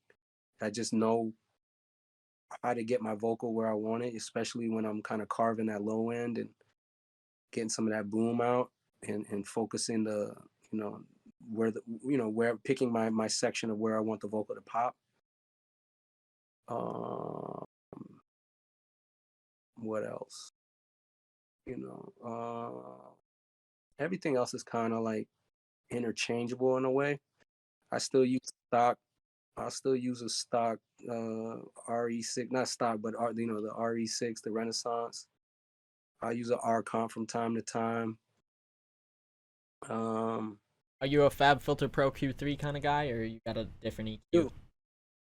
I just know how to get my vocal where I want it, especially when I'm kind of carving that low end and getting some of that boom out, and focusing the where where picking my section of where I want the vocal to pop. What else? Everything else is kind of like interchangeable in a way. I still use stock. I still use a stock RE6, not stock, but the RE6, the Renaissance. I use an R comp from time to time. Are you a Fab Filter Pro Q3 kind of guy, or you got a different EQ?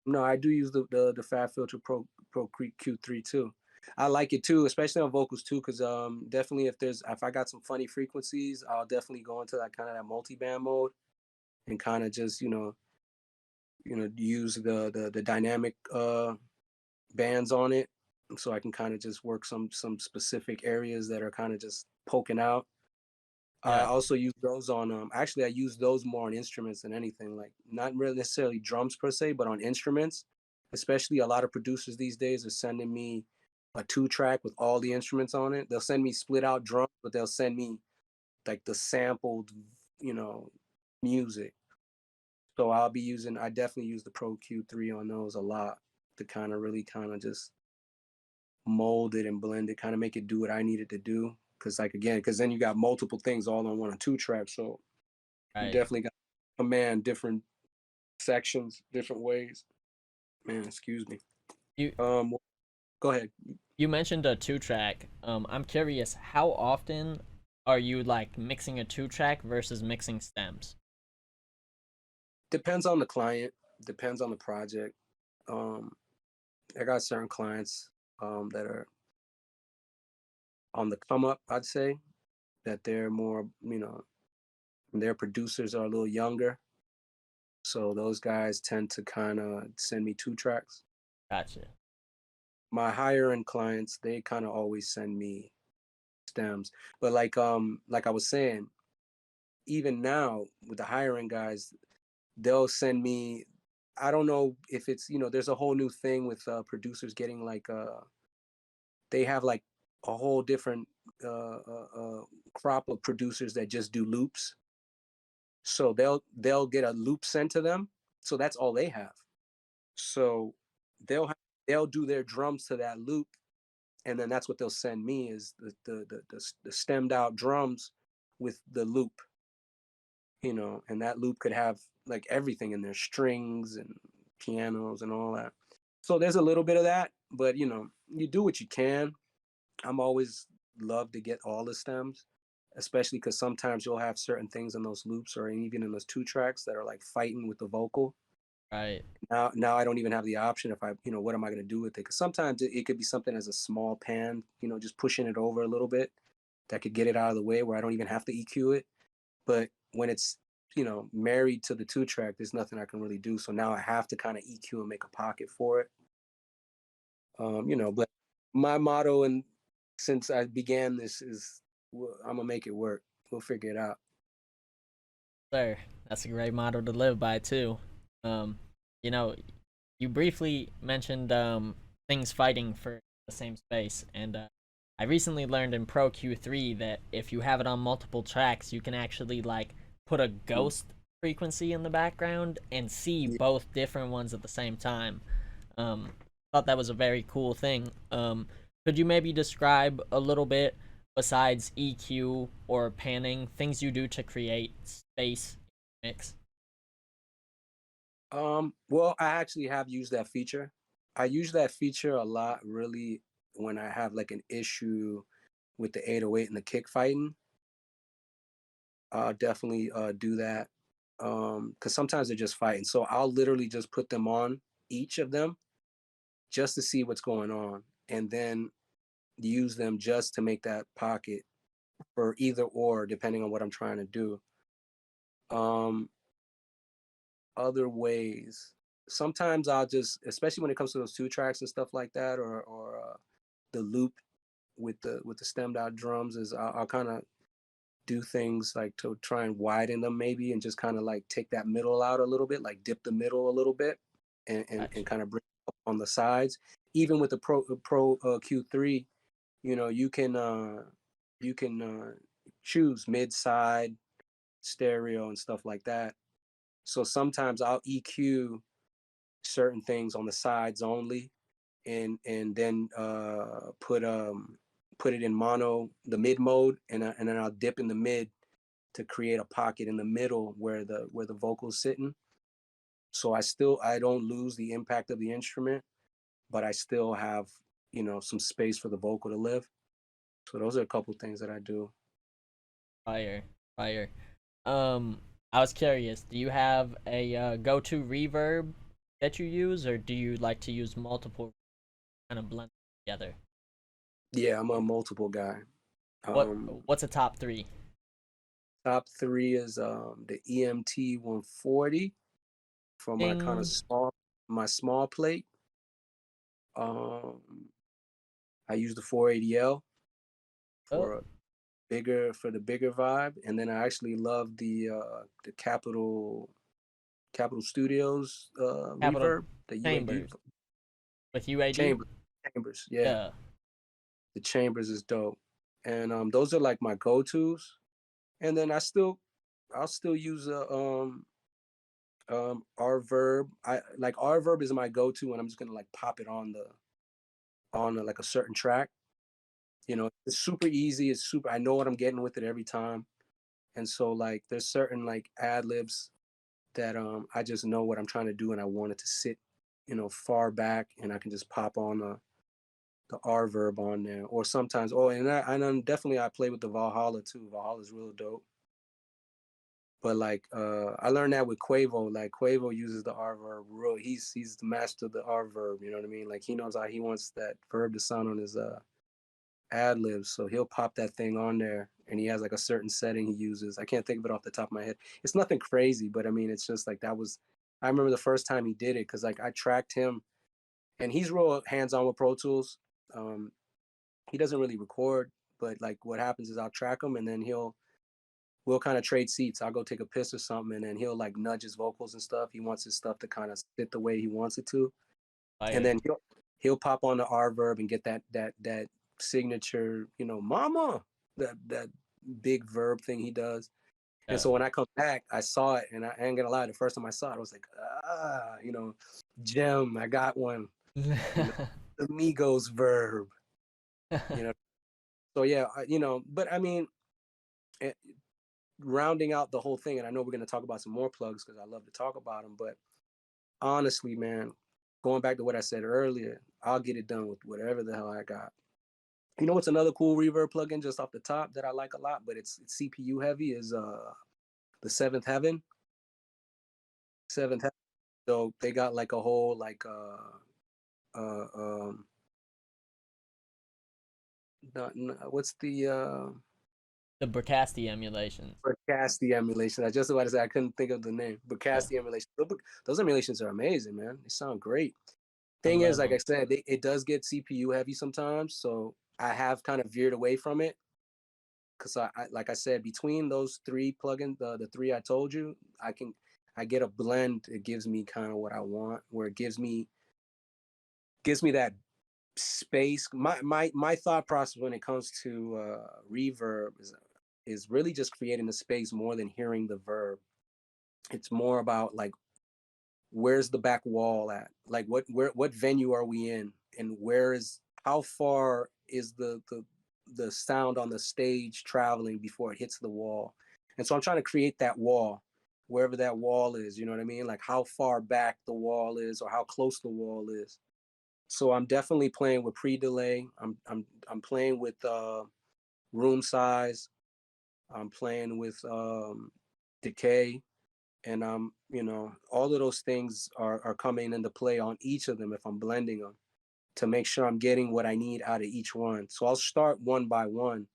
No, I do use the Fab Filter Pro Q3 too. I like it too, especially on vocals too, because definitely if I got some funny frequencies, I'll definitely go into that kind of that multi-band mode and kind of just use the dynamic bands on it, so I can kind of just work some specific areas that are kind of just poking out. I Yeah. also use those on actually I use those more on instruments than anything, like not really necessarily drums per se, but on instruments. Especially a lot of producers these days are sending me a 2-track with all the instruments on it. They'll send me split out drums, but they'll send me like the sampled, music. So I definitely use the Pro Q3 on those a lot to kind of really kind of just mold it and blend it, kind of make it do what I need it to do. Because then you got multiple things all on 1 or 2 tracks. So you Right. definitely got to command different sections, different ways. Man, excuse me. You Go ahead. you mentioned a 2-track. I'm curious, how often are you like mixing a 2-track versus mixing stems? Depends on the client, depends on the project. Um, I got certain clients that are on the come up, I'd say, that they're more, their producers are a little younger. So those guys tend to kind of send me 2 tracks. Gotcha. My higher end clients, they kind of always send me stems. But like I was saying, even now with the higher end guys, they'll send me, I don't know if it's, there's a whole new thing with producers getting like they have like a whole different crop of producers that just do loops. So they'll get a loop sent to them. So that's all they have. So they'll do their drums to that loop, and then that's what they'll send me is the stemmed out drums with the loop, and that loop could have like everything in there, strings and pianos and all that. So there's a little bit of that, but you do what you can. I'm always love to get all the stems, especially because sometimes you'll have certain things in those loops or even in those 2 tracks that are like fighting with the vocal. Right. Now I don't even have the option if I, what am I going to do with it? Because sometimes it could be something as a small pan, just pushing it over a little bit that could get it out of the way where I don't even have to EQ it. But when it's, married to the 2-track, there's nothing I can really do. So now I have to kind of EQ and make a pocket for it. But my motto, and since I began this, is I'm gonna make it work. We'll figure it out. Sir, that's a great motto to live by too. Um, you know, you briefly mentioned things fighting for the same space, and I recently learned in Pro Q3 that if you have it on multiple tracks, you can actually like put a ghost frequency in the background and see Yeah. both different ones at the same time. Um, thought that was a very cool thing. Could you maybe describe a little bit, besides EQ or panning, things you do to create space mix? Well, I actually have used that feature. I use that feature a lot, really, when I have like an issue with the 808 and the kick fighting. I'll definitely do that. Because sometimes they're just fighting. So I'll literally just put them on each of them just to see what's going on, and then use them just to make that pocket for either or, depending on what I'm trying to do. Um, Other ways, sometimes I'll just, especially when it comes to those 2 tracks and stuff like that, or the loop with the stemmed out drums, is I'll kind of do things like to try and widen them maybe, and just kind of like take that middle out a little bit, like dip the middle a little bit, and Gotcha. kind of bring it up on the sides. Even with the Pro Q3, you can choose mid side stereo and stuff like that. So sometimes I'll EQ certain things on the sides only, and then put it in mono, the mid mode, and then I'll dip in the mid to create a pocket in the middle where the vocal's sitting. So I don't lose the impact of the instrument, but I still have, some space for the vocal to live. So those are a couple things that I do. Fire, fire. Um, I was curious. Do you have a go-to reverb that you use, or do you like to use multiple kind of blend together? Yeah, I'm a multiple guy. What Um, What's a top three? Top three is the EMT 140 for my kind of Ding. small plate. Um, I use the 480L Oh, for the bigger vibe, and then I actually love the Capital Studios Capital reverb, the UAD Chambers with UAD. chamber chambers. Yeah, Yeah. the chambers is dope, and those are like my go tos. And then I'll still use R verb. R verb is my go-to when I'm just gonna like pop it on like a certain track. You know, it's super easy. It's super. I know what I'm getting with it every time. And so like there's certain like ad libs that I just know what I'm trying to do and I want it to sit, far back and I can just pop on the R verb on there. Or sometimes definitely I play with the Valhalla too. Valhalla's real dope. But like I learned that with Quavo. Like Quavo uses the R verb real. He's the master of the R verb, you know what I mean? Like he knows how he wants that verb to sound on his ad libs. So he'll pop that thing on there and he has like a certain setting he uses. I can't think of it off the top of my head. It's nothing crazy, but I mean it's just like I remember the first time he did it because like I tracked him and he's real hands-on with Pro Tools. He doesn't really record, but like what happens is I'll track him and then we'll kind of trade seats. I'll go take a piss or something and then he'll like nudge his vocals and stuff. He wants his stuff to kind of sit the way he wants it to. And then he'll pop on the R verb and get that signature, mama, that big verb thing he does. And so when I come back, I saw it, and I ain't gonna lie, the first time I saw it, I was like, gem, I got one. The Migos verb, you know. So yeah, but I mean, rounding out the whole thing, and I know we're gonna talk about some more plugs because I love to talk about them, but honestly, man, going back to what I said earlier, I'll get it done with whatever the hell I got. You know what's another cool reverb plugin just off the top that I like a lot, but it's CPU heavy is the Seventh Heaven. Seventh Heaven. So they got like a whole like what's the Bricasti emulation. Bricasti emulation. I just about to say I couldn't think of the name. Bricasti emulation. Those emulations are amazing, man. They sound great. Thing is, like I said, it does get CPU heavy sometimes, so I have kind of veered away from it because like I said, between those three plugins, the three I told you, I get a blend. It gives me kind of what I want, where it gives me that space. My thought process when it comes to reverb is really just creating the space more than hearing the verb. It's more about like where's the back wall at? Like what venue are we in? And how far is the sound on the stage traveling before it hits the wall? And so I'm trying to create that wall, wherever that wall is, you know what I mean? Like how far back the wall is or how close the wall is. So I'm definitely playing with pre-delay. I'm playing with room size. I'm playing with decay. And all of those things are coming into play on each of them if I'm blending them to make sure I'm getting what I need out of each one. So I'll start one by one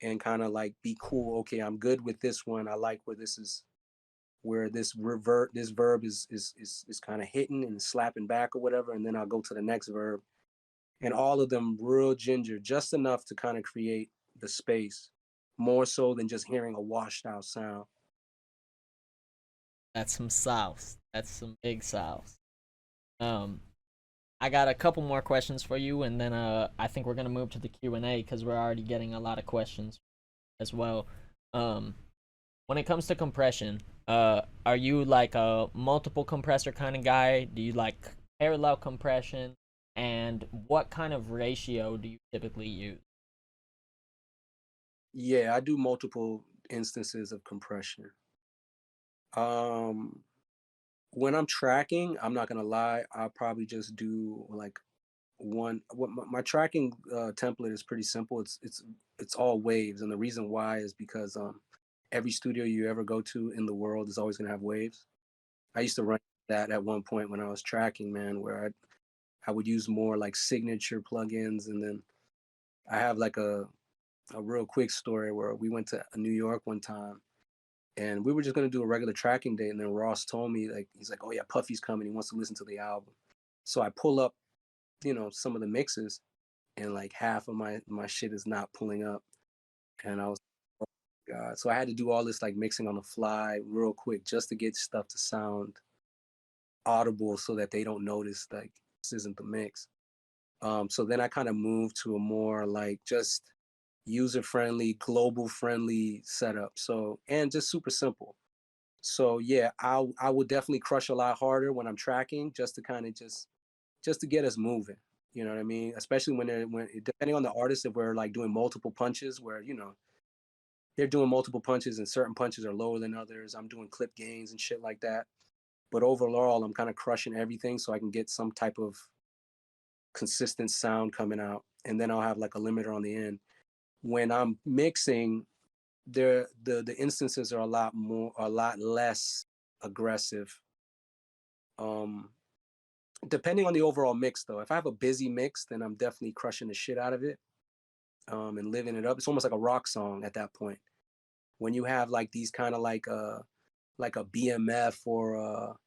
and kind of like be cool. Okay, I'm good with this one. I like where this verb is kind of hitting and slapping back or whatever, and then I'll go to the next verb. And all of them real ginger, just enough to kind of create the space, more so than just hearing a washed out sound. That's some sauce. That's some big sauce. I got a couple more questions for you, and then I think we're gonna move to the Q&A because we're already getting a lot of questions as well. When it comes to compression, are you like a multiple compressor kind of guy? Do you like parallel compression? And what kind of ratio do you typically use? Yeah, I do multiple instances of compression. When I'm tracking, I'm not gonna lie, I'll probably just do like one. My tracking template is pretty simple. It's all waves, and the reason why is because every studio you ever go to in the world is always gonna have waves. I used to run that at one point when I was tracking, man, where I would use more like signature plugins, and then I have like a real quick story where we went to New York one time and we were just gonna do a regular tracking day, and then Ross told me like he's like, "Oh yeah, Puffy's coming. He wants to listen to the album." So I pull up, some of the mixes, and like half of my shit is not pulling up, and I was, oh God. So I had to do all this like mixing on the fly, real quick, just to get stuff to sound audible, so that they don't notice like this isn't the mix. So then I kind of moved to a more like just user friendly, global friendly setup. So, and just super simple. So yeah, I will definitely crush a lot harder when I'm tracking, just to kind of just to get us moving. You know what I mean? Especially when depending on the artist, if we're like doing multiple punches, where they're doing multiple punches and certain punches are lower than others. I'm doing clip gains and shit like that. But overall, I'm kind of crushing everything so I can get some type of consistent sound coming out, and then I'll have like a limiter on the end. When I'm mixing, the instances are a lot less aggressive. Um, Depending on the overall mix, though, if I have a busy mix, then I'm definitely crushing the shit out of it, and living it up. It's almost like a rock song at that point. When you have like these kind of like a BMF or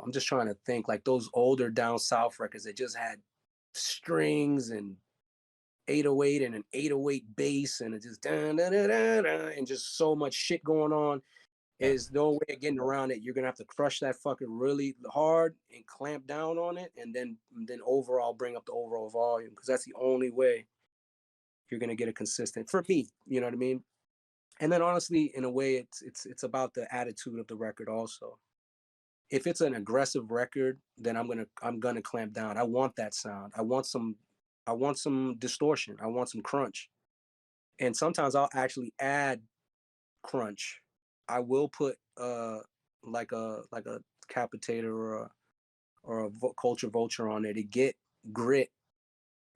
I'm just trying to think, like those older down south records that just had strings and 808 and an 808 bass and it just and just so much shit going on. Yeah. Is no way of getting around it. You're gonna have to crush that fucking really hard and clamp down on it, and then overall bring up the overall volume, because that's the only way you're gonna get a consistent, for me. You know what I mean? And then honestly, in a way, it's about the attitude of the record also. If it's an aggressive record, then I'm gonna clamp down. I want that sound. I want some distortion. I want some crunch. And sometimes I'll actually add crunch. I will put like a capitator or a culture vulture on there to get grit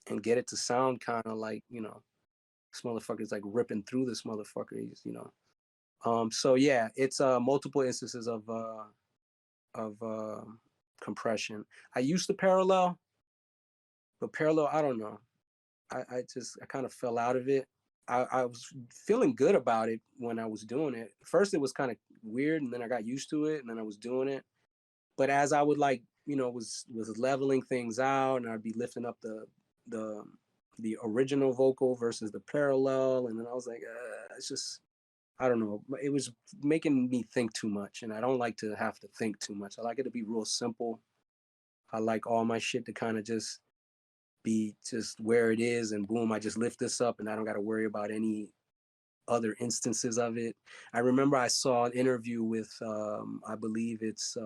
and get it to sound kind of like, this motherfucker's like ripping through this motherfucker. So yeah, it's multiple instances of compression. I used to parallel, but parallel, I don't know. I kind of fell out of it. I was feeling good about it when I was doing it. First, it was kind of weird, and then I got used to it, and then I was doing it. But as I would like, was leveling things out, and I'd be lifting up the the original vocal versus the parallel, and then I was like, it's just, I don't know. It was making me think too much, and I don't like to have to think too much. I like it to be real simple. I like all my shit to kind of just be just where it is, and boom, I just lift this up and I don't got to worry about any other instances of it. I remember I saw an interview with I believe it's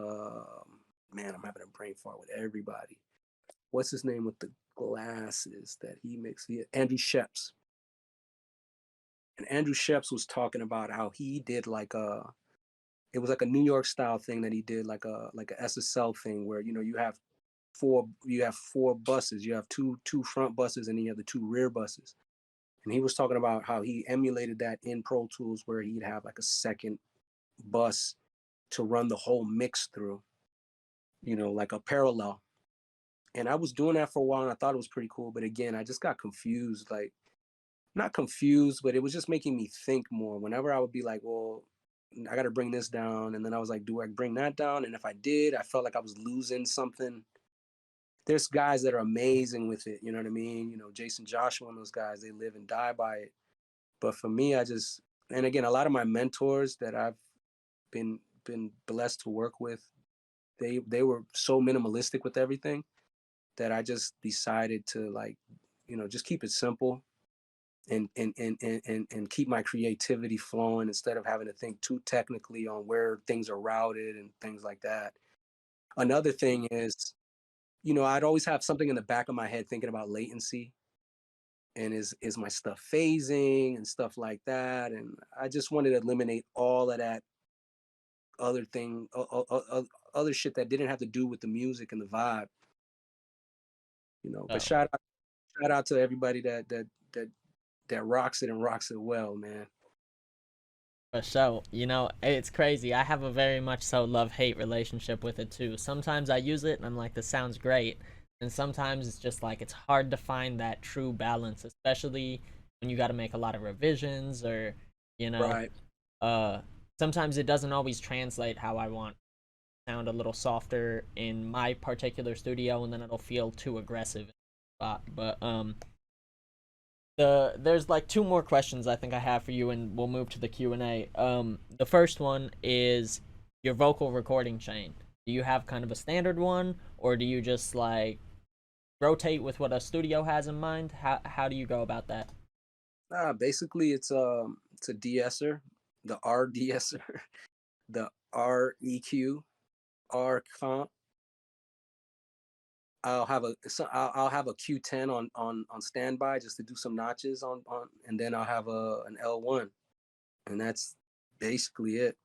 man, I'm having a brain fart with everybody. What's his name with the glasses that he makes? Andrew Sheps. And Andrew Sheps was talking about how he did like it was like a New York style thing that he did, like a SSL thing where you have four buses. You have two front buses, and then you have the two rear buses. And he was talking about how he emulated that in Pro Tools, where he'd have like a second bus to run the whole mix through, like a parallel. And I was doing that for a while, and I thought it was pretty cool. But again, I just got confused, like not confused, but it was just making me think more. Whenever I would be like, well, I got to bring this down. And then I was like, do I bring that down? And if I did, I felt like I was losing something. There's guys that are amazing with it. You know what I mean? Jason Joshua and those guys, they live and die by it. But for me, and again, a lot of my mentors that I've been blessed to work with, they were so minimalistic with everything that I just decided to, like, just keep it simple and keep my creativity flowing instead of having to think too technically on where things are routed and things like that. Another thing is, I'd always have something in the back of my head thinking about latency, and is my stuff phasing and stuff like that. And I just wanted to eliminate all of that other thing, other shit that didn't have to do with the music and the vibe. But Oh. shout out to everybody that rocks it and rocks it well, man. For sure. It's crazy. I have a very much so love-hate relationship with it too. Sometimes I use it and I'm like, this sounds great. And sometimes it's just like, it's hard to find that true balance, especially when you got to make a lot of revisions or, Right. Sometimes it doesn't always translate how I want to sound a little softer in my particular studio, and then it'll feel too aggressive. But there's like two more questions I think I have for you, and we'll move to the Q&A. The first one is your vocal recording chain. Do you have kind of a standard one, or do you just like rotate with what a studio has in mind? How do you go about that? Basically, it's a de-esser, the R de-esser. the REQ, R comp. I'll have a Q10 on standby just to do some notches on, and then I'll have an L1, and that's basically it.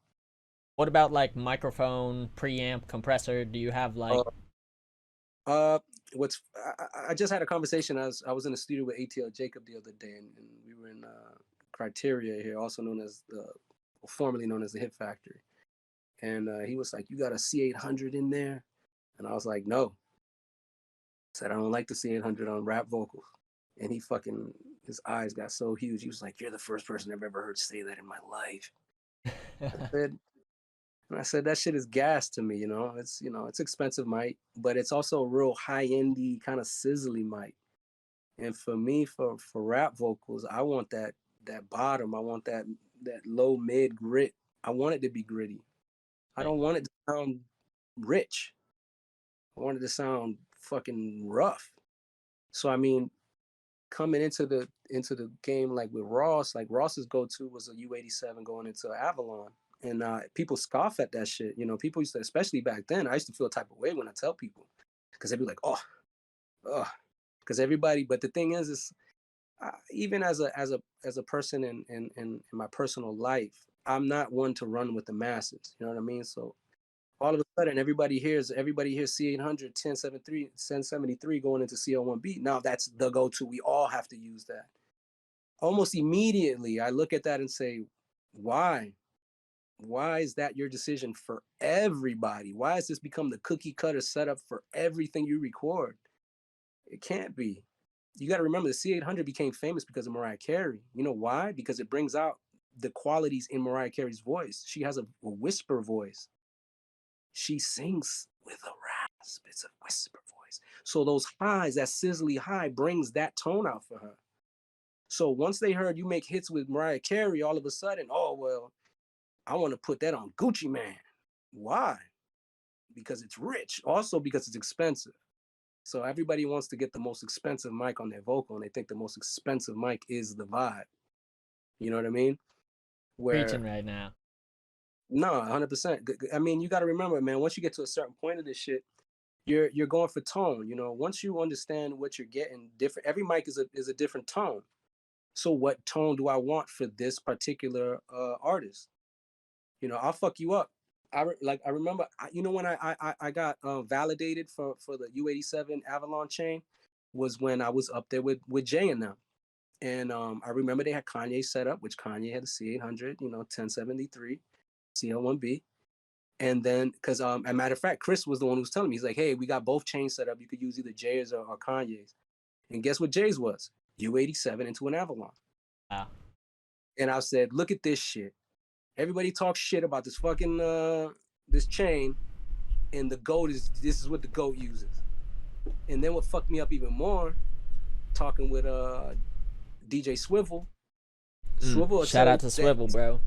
What about like microphone, preamp, compressor? Do you have like? Uh, what's I just had a conversation. I was in the studio with ATL Jacob the other day, and we were in Criteria here, also known as formerly known as the Hit Factory, and he was like, "You got a C800 in there?" And I was like, "No." I said, "I don't like the C800 on rap vocals." And his eyes got so huge. He was like, "You're the first person I've ever heard say that in my life." I said, that shit is gas to me, it's expensive mic, but it's also a real high-endy kind of sizzly mic. And for me, for rap vocals, I want that bottom. I want that low mid grit. I want it to be gritty. I don't want it to sound rich. I want it to sound fucking rough. So I mean, coming into the game like with Ross, like Ross's go-to was a U87 going into Avalon. And people scoff at that shit. People used to, especially back then, I used to feel a type of way when I tell people, because they'd be like, oh, because everybody. But the thing is even as a person in my personal life, I'm not one to run with the masses. You know what I mean? So all of a sudden, everybody hears C800, 1073 going into CO1B. Now that's the go-to. We all have to use that. Almost immediately, I look at that and say, why? Why is that your decision for everybody? Why has this become the cookie cutter setup for everything you record? It can't be. You got to remember the C800 became famous because of Mariah Carey. You know why? Because it brings out the qualities in Mariah Carey's voice. She has a whisper voice. She sings with a rasp. It's a whisper voice. So those highs, that sizzly high, brings that tone out for her. So once they heard you make hits with Mariah Carey, all of a sudden, oh, well, I want to put that on Gucci Mane. Why? Because it's rich. Also because it's expensive. So everybody wants to get the most expensive mic on their vocal, and they think the most expensive mic is the vibe. You know what I mean? Preaching right now. No, 100%. I mean, you got to remember, man, once you get to a certain point of this shit, you're going for tone. Once you understand what you're getting, different. Every mic is a different tone. So what tone do I want for this particular artist? I'll fuck you up. I remember, when I got validated for the U87 Avalon chain was when I was up there with Jay and them. And I remember they had Kanye set up, which Kanye had a C800, 1073, CO1B. And then, because as a matter of fact, Chris was the one who was telling me, he's like, hey, we got both chains set up. You could use either Jay's or Kanye's. And guess what Jay's was? U87 into an Avalon. Wow. And I said, look at this shit. Everybody talks shit about this fucking this chain, and this is what the GOAT uses. And then what fucked me up even more, talking with DJ Swivel. Swivel shout out to Swivel, bro.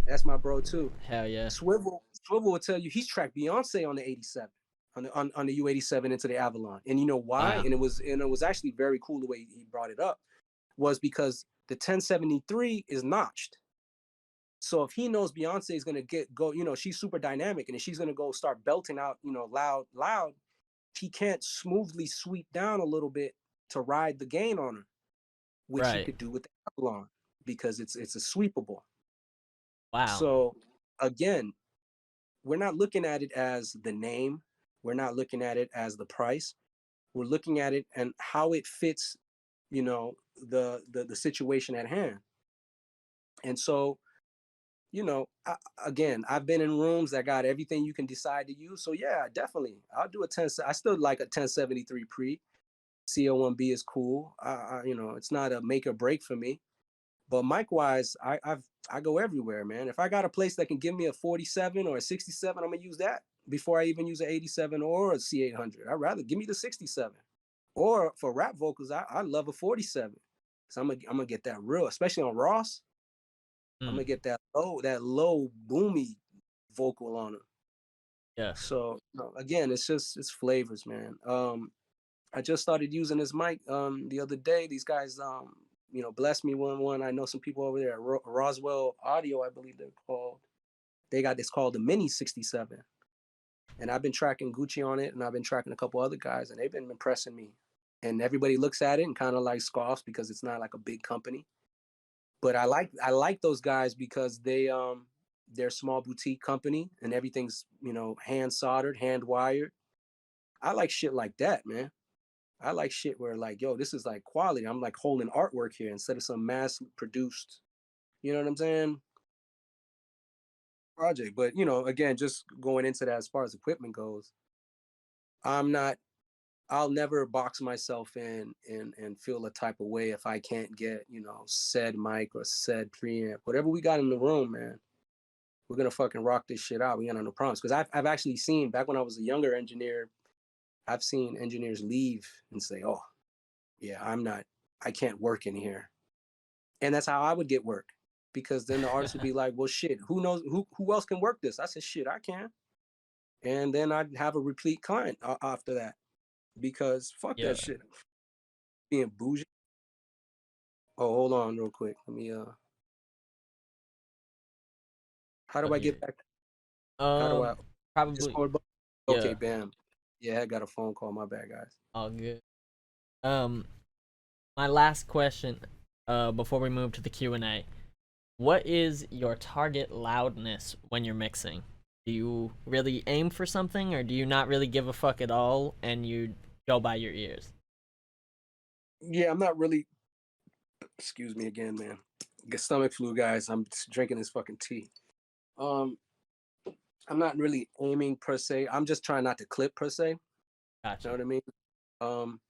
That's my bro too. Hell yeah. Swivel will tell you he's tracked Beyonce on the 87, on the U87 into the Avalon. And you know why? Wow. And it was actually very cool the way he brought it up, was because the 1073 is notched. So if he knows Beyonce is gonna go, she's super dynamic, and if she's gonna go start belting out, loud, he can't smoothly sweep down a little bit to ride the gain on her, which he could do with the Avalon because it's a sweepable. Wow. So again, we're not looking at it as the name. We're not looking at it as the price. We're looking at it and how it fits, the situation at hand. And so, again, I've been in rooms that got everything you can decide to use. So yeah, definitely, I'll do I still like a 1073 pre. CO1B is cool. It's not a make or break for me. But mic wise, I go everywhere, man. If I got a place that can give me a 47 or a 67, I'm gonna use that before I even use an 87 or a C800. I'd rather give me the 67. Or for rap vocals, I love a 47. So I'm gonna get that real, especially on Ross. I'm gonna get that low boomy vocal on it. Yeah. So again, it's flavors, man. I just started using this mic the other day. These guys blessed me one. I know some people over there at Roswell Audio, I believe they're called. they got this called the Mini 67. And I've been tracking Gucci on it, and I've been tracking a couple other guys, and they've been impressing me. And everybody looks at it and kind of like scoffs because it's not like a big company. But I like those guys because they're a small boutique company and everything's, you know, hand soldered, hand wired. I like shit like that, man. I like shit where like, yo, this is like quality. I'm like holding artwork here instead of some mass produced, you know what I'm saying? Project. But you know, again, just going into that as far as equipment goes, I'm not I'll never box myself in and feel a type of way if I can't get, you know, said mic or said preamp. Whatever we got in the room, man, we're gonna fucking rock this shit out. We got no problems. Because I've actually seen back when I was a younger engineer, I've seen engineers leave and say, "Oh, yeah, I can't work in here," and that's how I would get work. Because then the artist would be like, "Well, shit, who knows who else can work this?" I said, "Shit, I can," and then I'd have a replete client after that. Because fuck Yeah. that shit, being bougie. Oh, hold on real quick. Let me how do Oh, I yeah. get back? How do I Probably. Discord button? Okay, Yeah. bam. Yeah, I got a phone call. My bad, guys. All good. Um, my last question, before we move to the Q&A. What is your target loudness when you're mixing? Do you really aim for something, or do you not really give a fuck at all and you go by your ears? Yeah, I'm not really excuse me again, man. Get stomach flu, guys. I'm just drinking this fucking tea. Um, I'm not really aiming per se. I'm just trying not to clip per se. You know Gotcha. what I mean? Um,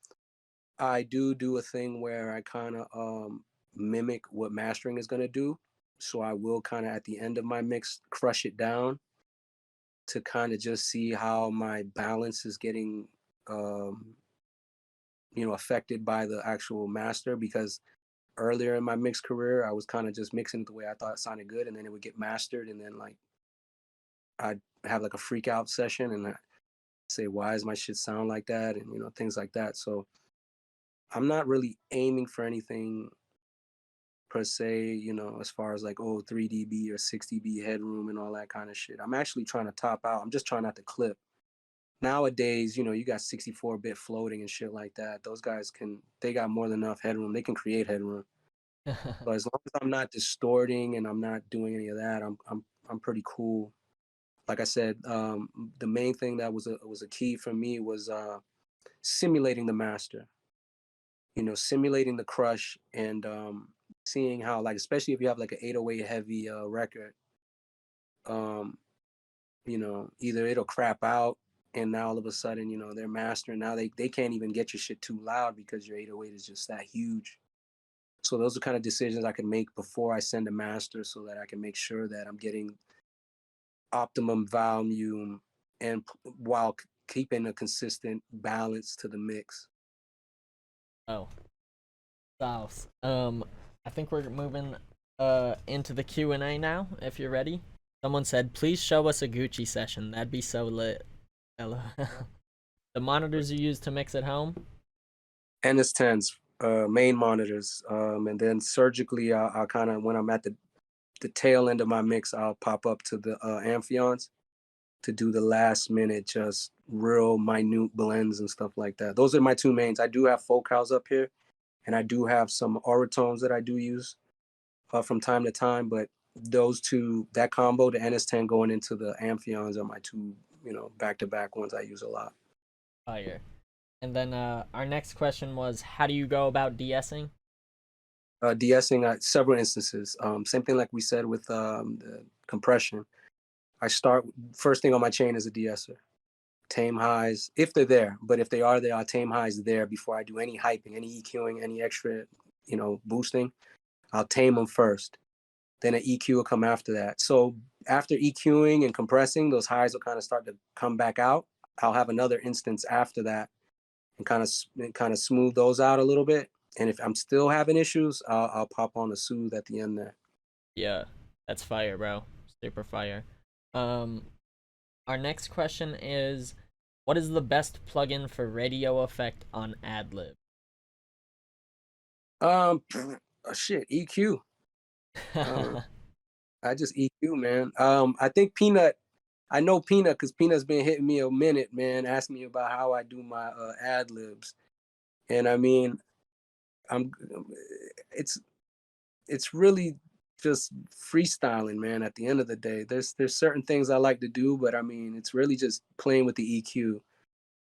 I do a thing where I kind of mimic what mastering is gonna do. So I will kind of at the end of my mix crush it down to kind of just see how my balance is getting um, you know, affected by the actual master. Because earlier in my mix career I was kind of just mixing it the way I thought it sounded good, and then it would get mastered, and then like I'd have like a freak out session and I say, why does my shit sound like that, and you know, things like that. So I'm not really aiming for anything per se, you know, as far as like, oh, 3 dB or 6 dB headroom and all that kind of shit. I'm actually trying to top out. I'm just trying not to clip. Nowadays, you know, you got 64-bit floating and shit like that. Those guys they got more than enough headroom. They can create headroom. But as long as I'm not distorting and I'm not doing any of that, I'm pretty cool. Like I said, the main thing that was a key for me was simulating the master. You know, simulating the crush and seeing how, like, especially if you have like an 808 heavy record, um, you know, either it'll crap out and now all of a sudden, you know, they're mastering. Now they can't even get your shit too loud because your 808 is just that huge. So those are kind of decisions I can make before I send a master so that I can make sure that I'm getting optimum volume and while keeping a consistent balance to the mix. Oh, South. I think we're moving into the Q&A now, if you're ready. Someone said, please show us a Gucci session. That'd be so lit. Hello. The monitors you use to mix at home? NS10s, main monitors, and then surgically, I'll kind of, when I'm at the tail end of my mix, I'll pop up to the Amphions to do the last minute, just real minute blends and stuff like that. Those are my two mains. I do have focals up here, and I do have some oratones that I do use from time to time, but those two, that combo, the NS10 going into the Amphions, are my two, you know, back-to-back ones I use a lot. Fire. And then our next question was, how do you go about de-essing? De-essing several instances. Same thing like we said with the compression. I start, first thing on my chain is a de-esser. Tame highs, if they're there, but if they are there, I'll tame highs there before I do any hyping, any EQing, any extra, you know, boosting. I'll tame them first. Then an EQ will come after that. So after EQing and compressing, those highs will kind of start to come back out. I'll have another instance after that and kind of smooth those out a little bit. And if I'm still having issues, I'll pop on a soothe at the end there. Yeah, that's fire, bro. Super fire. Um, our next question is, what is the best plugin for radio effect on AdLib? Shit, EQ. I just EQ, man. I think Peanut. I know Peanut because Peanut's been hitting me a minute, man, asking me about how I do my ad libs, and I mean, I'm. It's it's really just freestyling, man. At the end of the day, there's certain things I like to do, but I mean, it's really just playing with the EQ.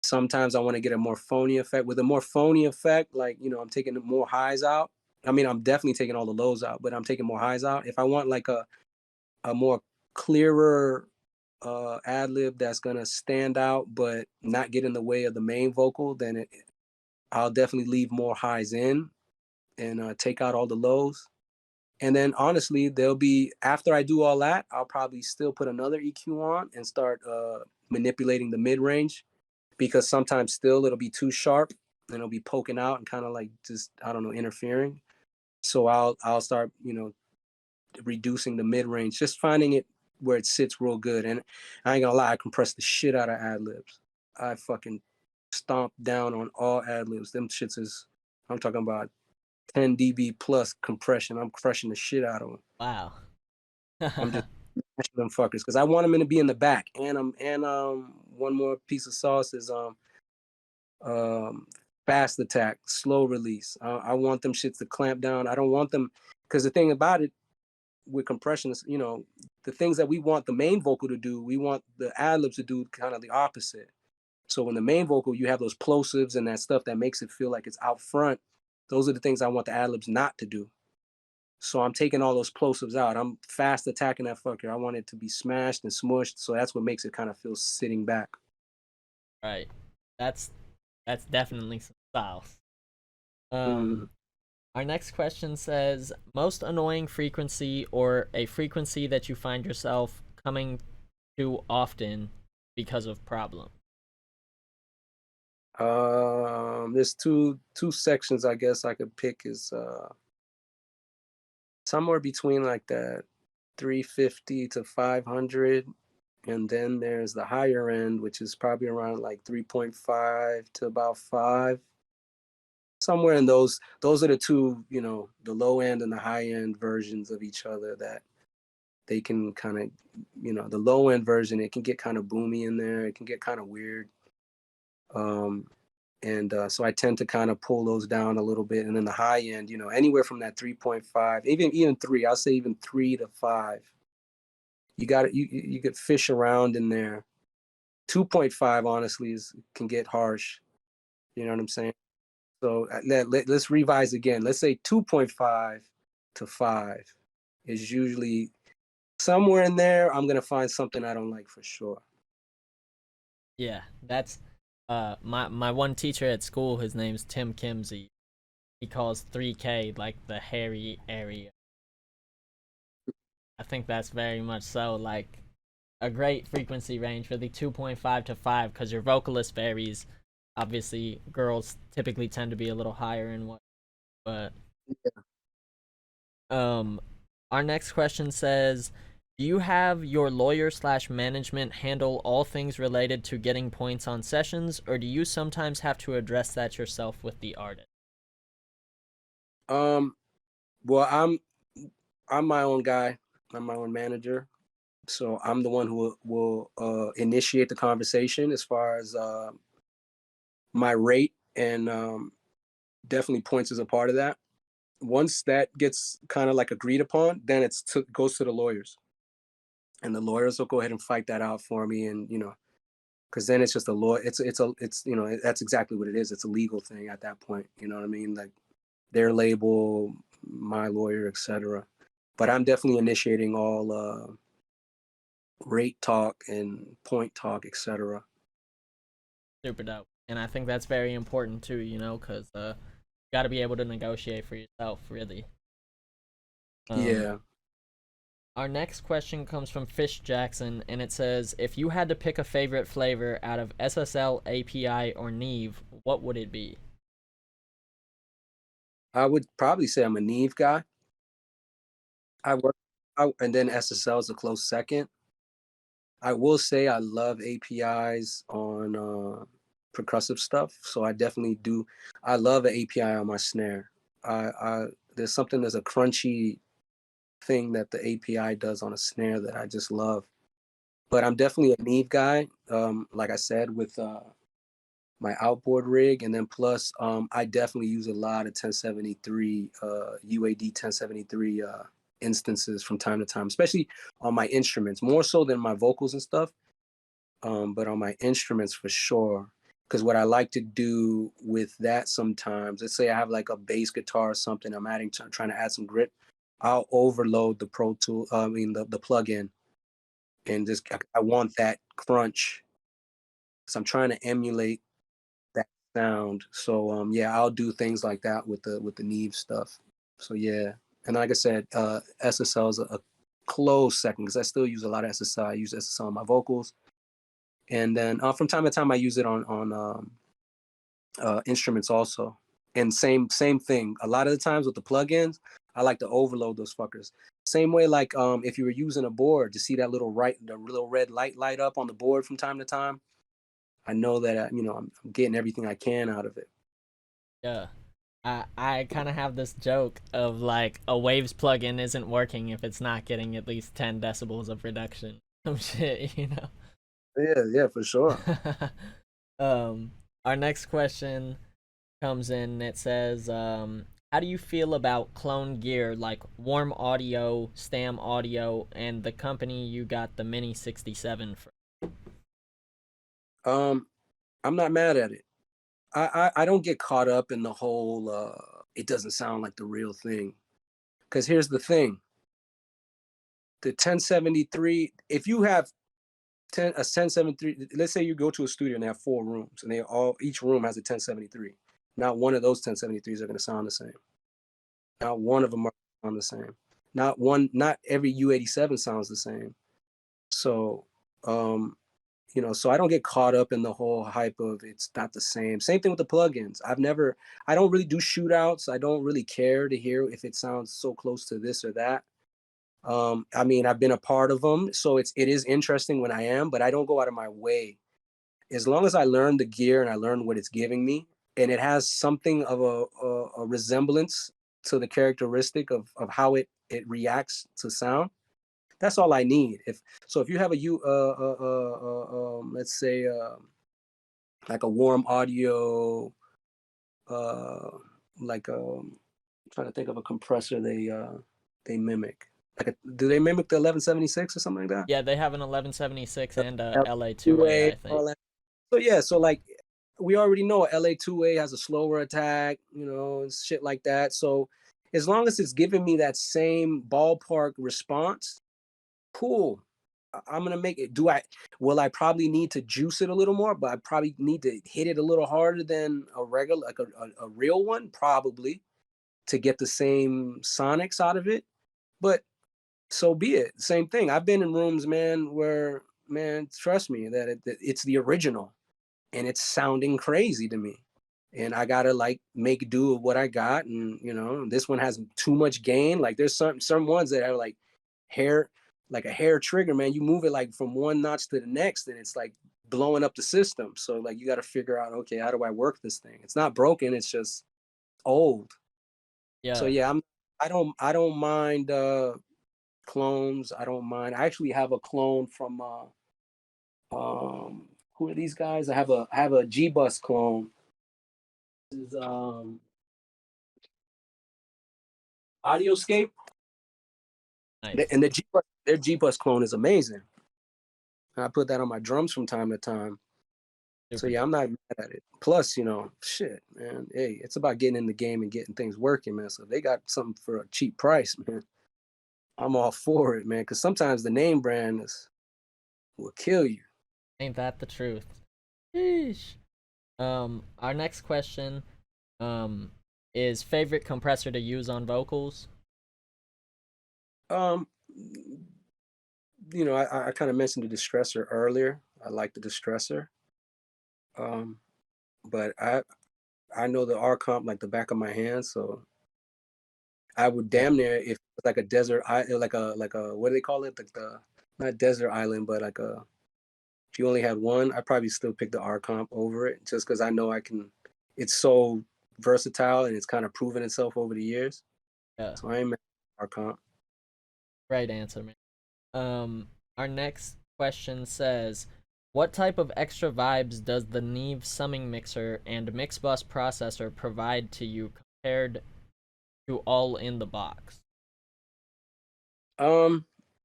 Sometimes I want to get a more phony effect. With a more phony effect, like I'm taking more highs out. I mean, I'm definitely taking all the lows out, but I'm taking more highs out. If I want like a more clearer ad lib that's gonna stand out but not get in the way of the main vocal, then I'll definitely leave more highs in and take out all the lows. And then honestly, there'll be after I do all that, I'll probably still put another EQ on and start manipulating the mid range because sometimes still it'll be too sharp and it'll be poking out and kind of like just I don't know interfering. So I'll start reducing the mid range, just finding it where it sits real good. And I ain't gonna lie, I compress the shit out of ad libs. I fucking stomp down on all ad libs. Them shits is I'm talking about 10 dB plus compression. I'm crushing the shit out of them. Wow. I'm just smashing them fuckers because I want them to be in the back. And one more piece of sauce is um fast attack, slow release. I want them shits to clamp down. I don't want them because the thing about it with compression is, the things that we want the main vocal to do, we want the ad libs to do kind of the opposite. So when the main vocal, you have those plosives and that stuff that makes it feel like it's out front. Those are the things I want the ad libs not to do. So I'm taking all those plosives out. I'm fast attacking that fucker. I want it to be smashed and smushed. So that's what makes it kind of feel sitting back. Right. That's definitely some styles. Mm. Our next question says most annoying frequency or a frequency that you find yourself coming to often because of problem. There's two sections I guess I could pick is somewhere between like that 350 to 500, and then there's the higher end which is probably around like 3.5 to about 5, somewhere in those are the two, the low end and the high end versions of each other that they can kind of, the low end version, it can get kind of boomy in there, it can get kind of weird, and so I tend to kind of pull those down a little bit, and then the high end, anywhere from that 3.5, even 3, I'll say even 3 to 5, you got it, you could fish around in there. 2.5 honestly can get harsh, you know what I'm saying? So let's revise again. Let's say 2.5 to 5 is usually somewhere in there. I'm gonna find something I don't like for sure. Yeah, that's my one teacher at school, his name's Tim Kimsey. He calls 3K like the hairy area. I think that's very much so like a great frequency range for the 2.5 to 5 because your vocalist varies. Obviously, girls typically tend to be a little higher in what, but um, our next question says, do you have your lawyer slash management handle all things related to getting points on sessions, or do you sometimes have to address that yourself with the artist? Well, I'm my own guy. I'm my own manager. So I'm the one who will initiate the conversation as far as my rate, and definitely points is a part of that. Once that gets kind of like agreed upon, then goes to the lawyers, and the lawyers will go ahead and fight that out for me, and because then it's just a law. It's that's exactly what it is. It's a legal thing at that point. You know what I mean? Like their label, my lawyer, etc. But I'm definitely initiating all rate talk and point talk, etc. Super dope. And I think that's very important too, because you got to be able to negotiate for yourself, really. Yeah. Our next question comes from Fish Jackson, and it says, if you had to pick a favorite flavor out of SSL, API, or Neve, what would it be? I would probably say I'm a Neve guy. I work and then SSL is a close second. I will say I love APIs on percussive stuff, so I definitely do. I love an API on my snare. I there's a crunchy thing that the API does on a snare that I just love. But I'm definitely a Neve guy. Like I said, with my outboard rig, and then plus I definitely use a lot of 1073 UAD 1073 instances from time to time, especially on my instruments, more so than my vocals and stuff. But on my instruments for sure. Because what I like to do with that sometimes, let's say I have like a bass guitar or something, I'm trying to add some grip, I'll overload the Pro Tool, the plugin, and just I want that crunch. So I'm trying to emulate that sound. So yeah, I'll do things like that with the Neve stuff. So yeah, and like I said, SSL is a close second because I still use a lot of SSL. I use SSL on my vocals, and then from time to time I use it on instruments also. And same thing. A lot of the times with the plugins, I like to overload those fuckers. Same way, like if you were using a board to see that little the little red light up on the board from time to time, I know that I'm getting everything I can out of it. Yeah. I kind of have this joke of like a Waves plugin isn't working if it's not getting at least 10 decibels of reduction. Some shit, you know. Yeah, for sure. Our next question comes in. It says, how do you feel about clone gear like Warm Audio, Stam Audio, and the company you got the Mini 67 from? I'm not mad at it. I don't get caught up in the whole it doesn't sound like the real thing. Because here's the thing. The 1073, if you have a 1073, let's say you go to a studio and they have 4 rooms and each room has a 1073. Not one of those 1073s are going to sound the same. Not one of them are sound the same. Not every U87 sounds the same. So so I don't get caught up in the whole hype of it's not the same. Same thing with the plugins. I don't really do shootouts. I don't really care to hear if it sounds so close to this or that. I mean, I've been a part of them, so it is interesting when I am, but I don't go out of my way. As long as I learn the gear and I learn what it's giving me, and it has something of a resemblance to the characteristic of how it reacts to sound, that's all I need. If you have let's say like a Warm Audio, like trying to think of a compressor they mimic. Do they mimic the 1176 or something like that? Yeah, they have an 1176 and a LA2A, LA2A, I think. all that. So yeah, so like we already know LA2A has a slower attack, and shit like that. So as long as it's giving me that same ballpark response, cool. I'm gonna make it. Will I probably need to juice it a little more? But I probably need to hit it a little harder than a regular, like a real one, probably, to get the same sonics out of it. But so be it. Same thing. I've been in rooms, man, where, man, trust me, that it's the original, and it's sounding crazy to me, and I gotta like make do with what I got. And this one has too much gain. Like there's some ones that are like a hair trigger, man. You move it like from one notch to the next, and it's like blowing up the system. So like you got to figure out, okay, how do I work this thing? It's not broken. It's just old. So Yeah. yeah, I don't mind clones. I don't mind. I actually have a clone from who are these guys? I have a G Bus clone. This is Audioscape, Nice. and their G Bus clone is amazing. I put that on my drums from time to time. So yeah, I'm not mad at it. Plus, shit, man. Hey, it's about getting in the game and getting things working, man. So if they got something for a cheap price, man, I'm all for it, man. Because sometimes the name brand will kill you. Ain't that the truth? Sheesh. Our next question, is favorite compressor to use on vocals? Um, I kind of mentioned the distressor earlier. I like the distressor. But I know the R comp like the back of my hand, so I would damn near, if it's like a desert like a what do they call it? Like the not desert island, but like if you only had one, I'd probably still pick the R comp over it, just because I know I can. It's so versatile and it's kind of proven itself over the years. Yeah. So I ain't mad at R comp. Great answer, man. Our next question says, what type of extra vibes does the Neve summing mixer and mix bus processor provide to you compared to all in the box?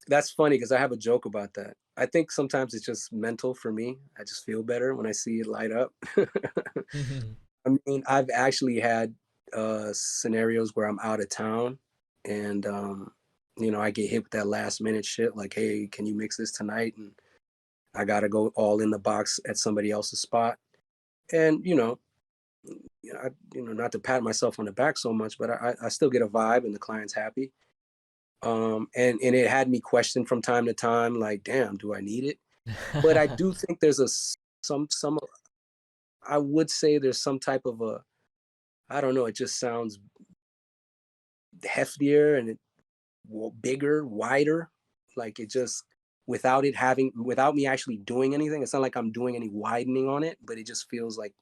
That's funny because I have a joke about that. I think sometimes it's just mental for me. I just feel better when I see it light up. I mean, I've actually had scenarios where I'm out of town and I get hit with that last minute shit like, hey, can you mix this tonight? And I gotta go all in the box at somebody else's spot. And not to pat myself on the back so much, but I still get a vibe and the client's happy. And it had me question from time to time, like, damn, do I need it? But I do think there's some I would say there's some type of I don't know, it just sounds heftier and bigger, wider. Like it just without me actually doing anything. It's not like I'm doing any widening on it, but it just feels like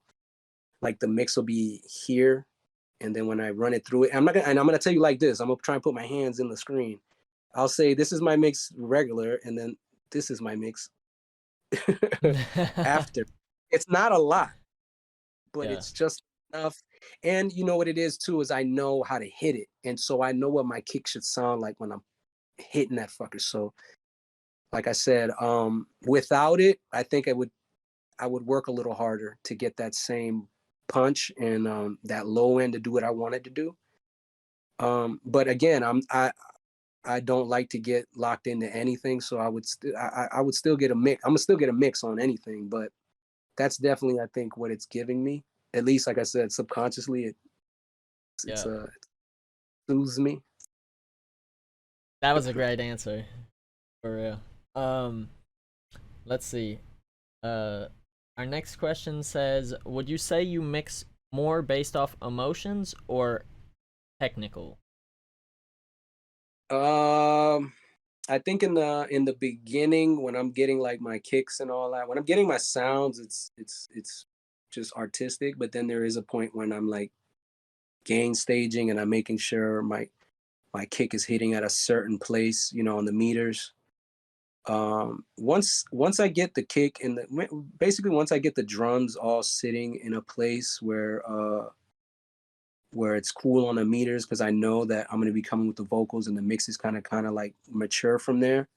the mix will be here. And then when I run it through it, I'm gonna tell you like this. I'm gonna try and put my hands in the screen. I'll say this is my mix regular, and then this is my mix after. It's not a lot, but Yeah. it's just enough. And you know what it is too is I know how to hit it, and so I know what my kick should sound like when I'm hitting that fucker. So, like I said, without it, I think I would work a little harder to get that same punch and that low end to do what I wanted to do. But again, I don't like to get locked into anything, so I would still get a mix. I'm gonna still get a mix on anything, but that's definitely I think what it's giving me. At least, like I said, subconsciously, Yeah. it soothes me. That was a great answer. For real. Let's see. Our next question says, would you say you mix more based off emotions or technical? I think in the beginning when I'm getting like my kicks and all that, when I'm getting my sounds, it's just artistic. But then there is a point when I'm like gain staging and I'm making sure my kick is hitting at a certain place, on the meters. Once I get the kick and basically once I get the drums all sitting in a place where it's cool on the meters because I know that I'm gonna be coming with the vocals and the mix is kind of like mature from there.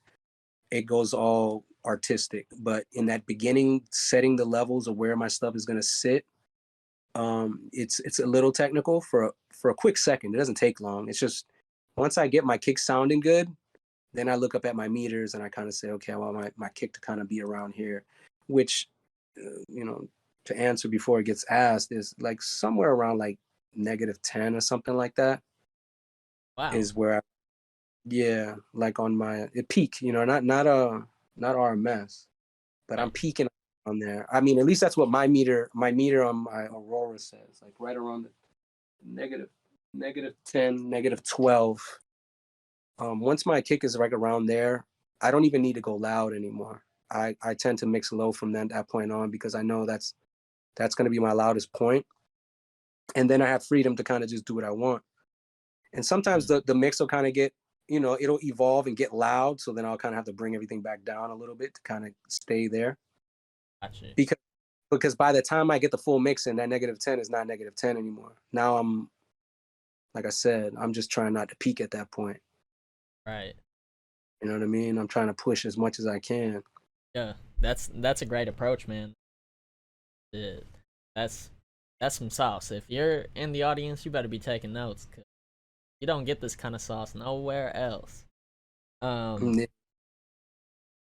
It goes all artistic. But in that beginning, setting the levels of where my stuff is gonna sit, it's a little technical for a quick second. It doesn't take long. It's just once I get my kick sounding good, then I look up at my meters and I kind of say, okay, I want my kick to kind of be around here, which, to answer before it gets asked is like somewhere around like -10 or something like that Wow. is where yeah, like on my peak, not RMS, but I'm Right. peaking on there. I mean, at least that's what my meter on my Aurora says, like right around the -10, -12. Once my kick is like around there, I don't even need to go loud anymore. I tend to mix low from that point on because I know that's going to be my loudest point, and then I have freedom to kind of just do what I want. And sometimes Mm, the mix will kind of get, it'll evolve and get loud, so then I'll kind of have to bring everything back down a little bit to kind of stay there gotcha. because by the time I get the full mix in, that -10 is not -10 anymore. Now I'm like I said, I'm just trying not to peak at that point. Right. You know what I mean? I'm trying to push as much as I can. Yeah. That's a great approach, man. Yeah. That's that's some sauce. If you're in the audience, you better be taking notes, 'cause you don't get this kind of sauce nowhere else. Um, Mm,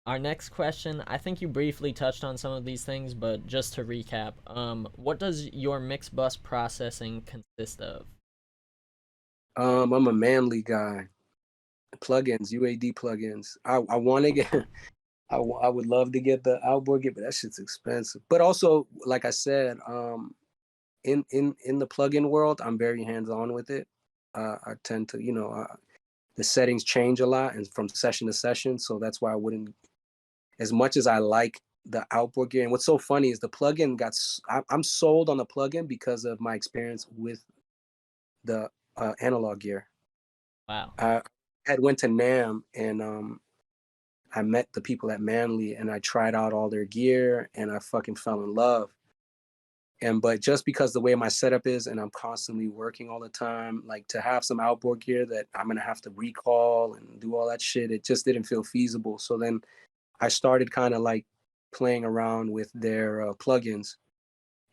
our next question, I think you briefly touched on some of these things, but just to recap, what does your mix bus processing consist of? I'm a manly guy. Plugins, UAD plugins. I want to get. I would love to get the outboard kit, but that shit's expensive. But also, like I said, in the plugin world, I'm very hands on with it. I tend to, the settings change a lot and from session to session, so that's why I wouldn't. As much as I like the outboard gear, and what's so funny is the plugin I'm sold on the plugin because of my experience with the analog gear. Wow. I had went to NAM and I met the people at Manly and I tried out all their gear and I fucking fell in love. But just because the way my setup is and I'm constantly working all the time, like to have some outboard gear that I'm gonna have to recall and do all that shit, it just didn't feel feasible. So then I started kind of like playing around with their plugins,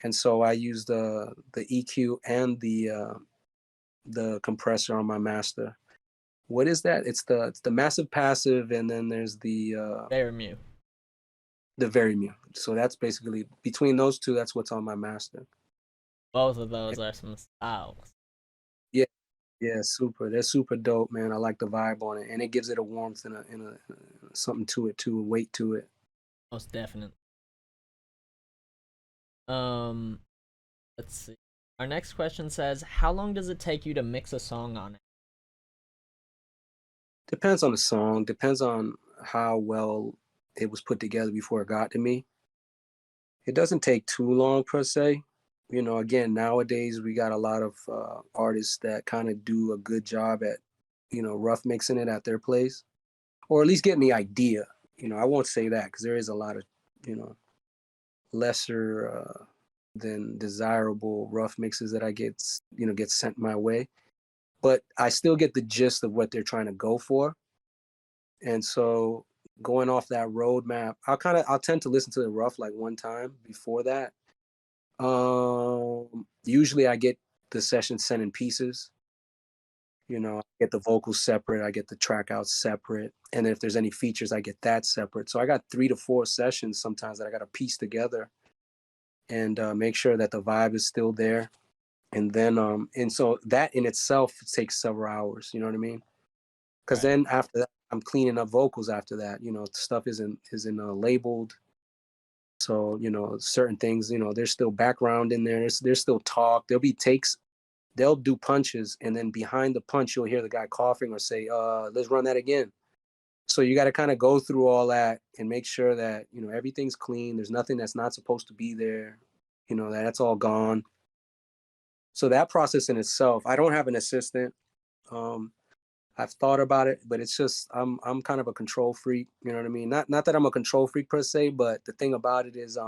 and so I used the EQ and the compressor on my master. What is that? It's the massive passive, and then there's the Very Verimute. So that's basically between those two. That's what's on my master. Both of those are some styles. Yeah, yeah, super. They're super dope, man. I like the vibe on it, and it gives it a warmth and a something to it too, a weight to it. Most definitely. Let's see. Our next question says, how long does it take you to mix a song on it? Depends on the song. Depends on how well it was put together before it got to me. It doesn't take too long per se. You know, again, nowadays we got a lot of artists that kind of do a good job at, you know, rough mixing it at their place, or at least getting the idea. You know, I won't say that because there is a lot of, you know, lesser than desirable rough mixes that I get, you know, get sent my way. But I still get the gist of what they're trying to go for. And so going off that roadmap, I'll tend to listen to the rough like one time before that. Usually I get the session sent in pieces. You know, I get the vocals separate, I get the track out separate, and then if there's any features, I get that separate. So I got 3 to 4 sessions sometimes that I got to piece together and make sure that the vibe is still there. And then and so that in itself takes several hours. You know what I mean? Because Right. then after that, I'm cleaning up vocals after that. You know, stuff isn't labeled. So, you know, certain things, you know, there's still background in there. There's still talk. There'll be takes. They'll do punches, and then behind the punch, you'll hear the guy coughing or say, let's run that again. So you got to kind of go through all that and make sure that, you know, everything's clean. There's nothing that's not supposed to be there. You know, that's all gone. So that process in itself, I don't have an assistant. I've thought about it, but it's just I'm kind of a control freak. You know what I mean? Not that I'm a control freak per se, but the thing about it is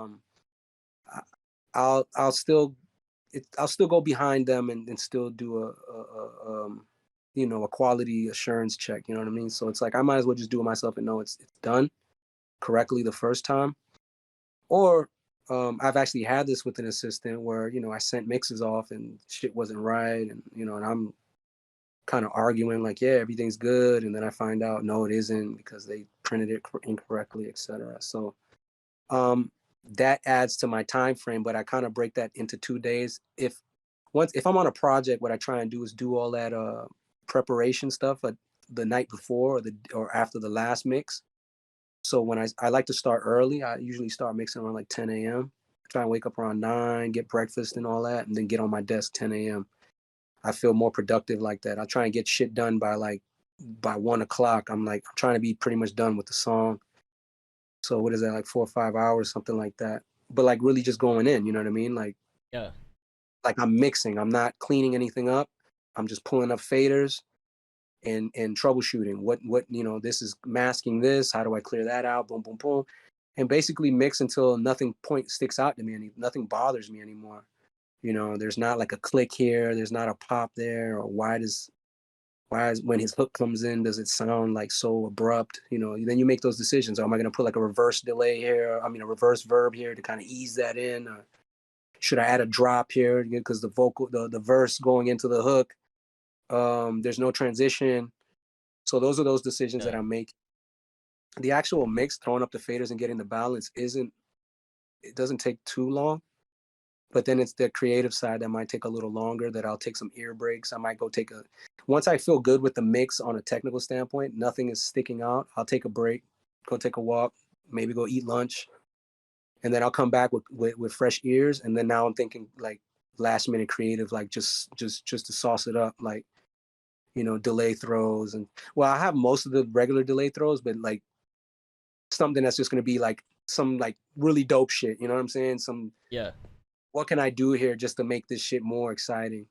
I'll still I'll still go behind them and still do a you know, a quality assurance check. You know what I mean? So it's like I might as well just do it myself and know it's done correctly the first time. Or I've actually had this with an assistant where, you know, I sent mixes off and shit wasn't right, and you know, and I'm kind of arguing like, yeah, everything's good, and then I find out no, it isn't because they printed it incorrectly, etc. So that adds to my time frame, but I kind of break that into 2 days. If I'm on a project, what I try and do is do all that preparation stuff the night before or after the last mix. So when I like to start early, I usually start mixing around like 10 a.m. Try and wake up around 9, get breakfast and all that, and then get on my desk 10 a.m. I feel more productive like that. I try and get shit done by 1 o'clock. I'm trying to be pretty much done with the song. So what is that, like 4 or 5 hours, something like that? But like really just going in, you know what I mean? Yeah. Like I'm mixing. I'm not cleaning anything up. I'm just pulling up faders and troubleshooting. What you know, this is masking this. How do I clear that out? Boom, boom, boom. And basically mix until nothing sticks out to me. Nothing bothers me anymore. You know, there's not like a click here, there's not a pop there, or why is when his hook comes in, does it sound like so abrupt? You know, then you make those decisions. Am I going to put like a reverse delay here? I mean, a reverse verb here to kind of ease that in. Or should I add a drop here because the verse going into the hook, there's no transition. So those are those decisions that I'm making. The actual mix, throwing up the faders and getting the balance it doesn't take too long. But then it's the creative side that might take a little longer, that I'll take some ear breaks. I might go once I feel good with the mix on a technical standpoint, nothing is sticking out, I'll take a break, go take a walk, maybe go eat lunch. And then I'll come back with fresh ears. And then now I'm thinking like last minute creative, like just to sauce it up, like, you know, delay throws. And well, I have most of the regular delay throws, but like something that's just going to be like some like really dope shit. You know what I'm saying? Yeah. What can I do here just to make this shit more exciting?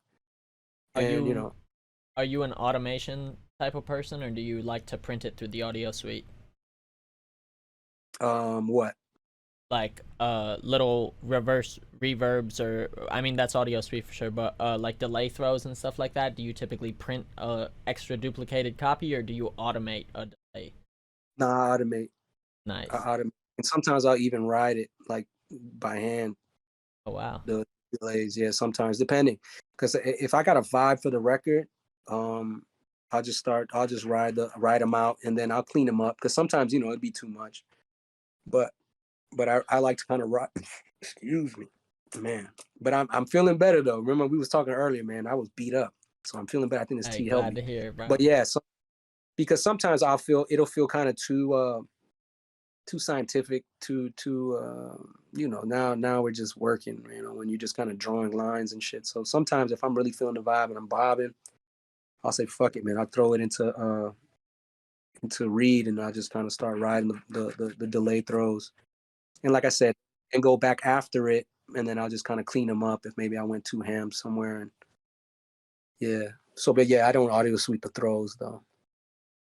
Are And you an automation type of person, or do you like to print it through the audio suite? What? Like little reverse reverbs, or I mean that's audio suite for sure, but like delay throws and stuff like that. Do you typically print a extra duplicated copy, or do you automate a delay? Nah, I automate. I Nice. automate, and sometimes I'll even write it like by hand. Oh wow. The delays, yeah, sometimes depending, because if I got a vibe for the record, um, I'll just write them out, and then I'll clean them up because sometimes it'd be too much, but I like to kind of write. Excuse me, man. But I'm feeling better though. Remember we was talking earlier, man. I was beat up, so I'm feeling better. I think this Hey, tea helped glad me. to hear, bro. But yeah, so because sometimes it'll feel kind of too scientific, now we're just working, when you're just kind of drawing lines and shit. So sometimes if I'm really feeling the vibe and I'm bobbing, I'll say fuck it, man. I'll throw it into Reed, and I'll just kind of start riding the delay throws. And like I said, and go back after it, and then I'll just kind of clean them up if maybe I went too ham somewhere. And yeah. So but yeah, I don't audio sweep the throws though.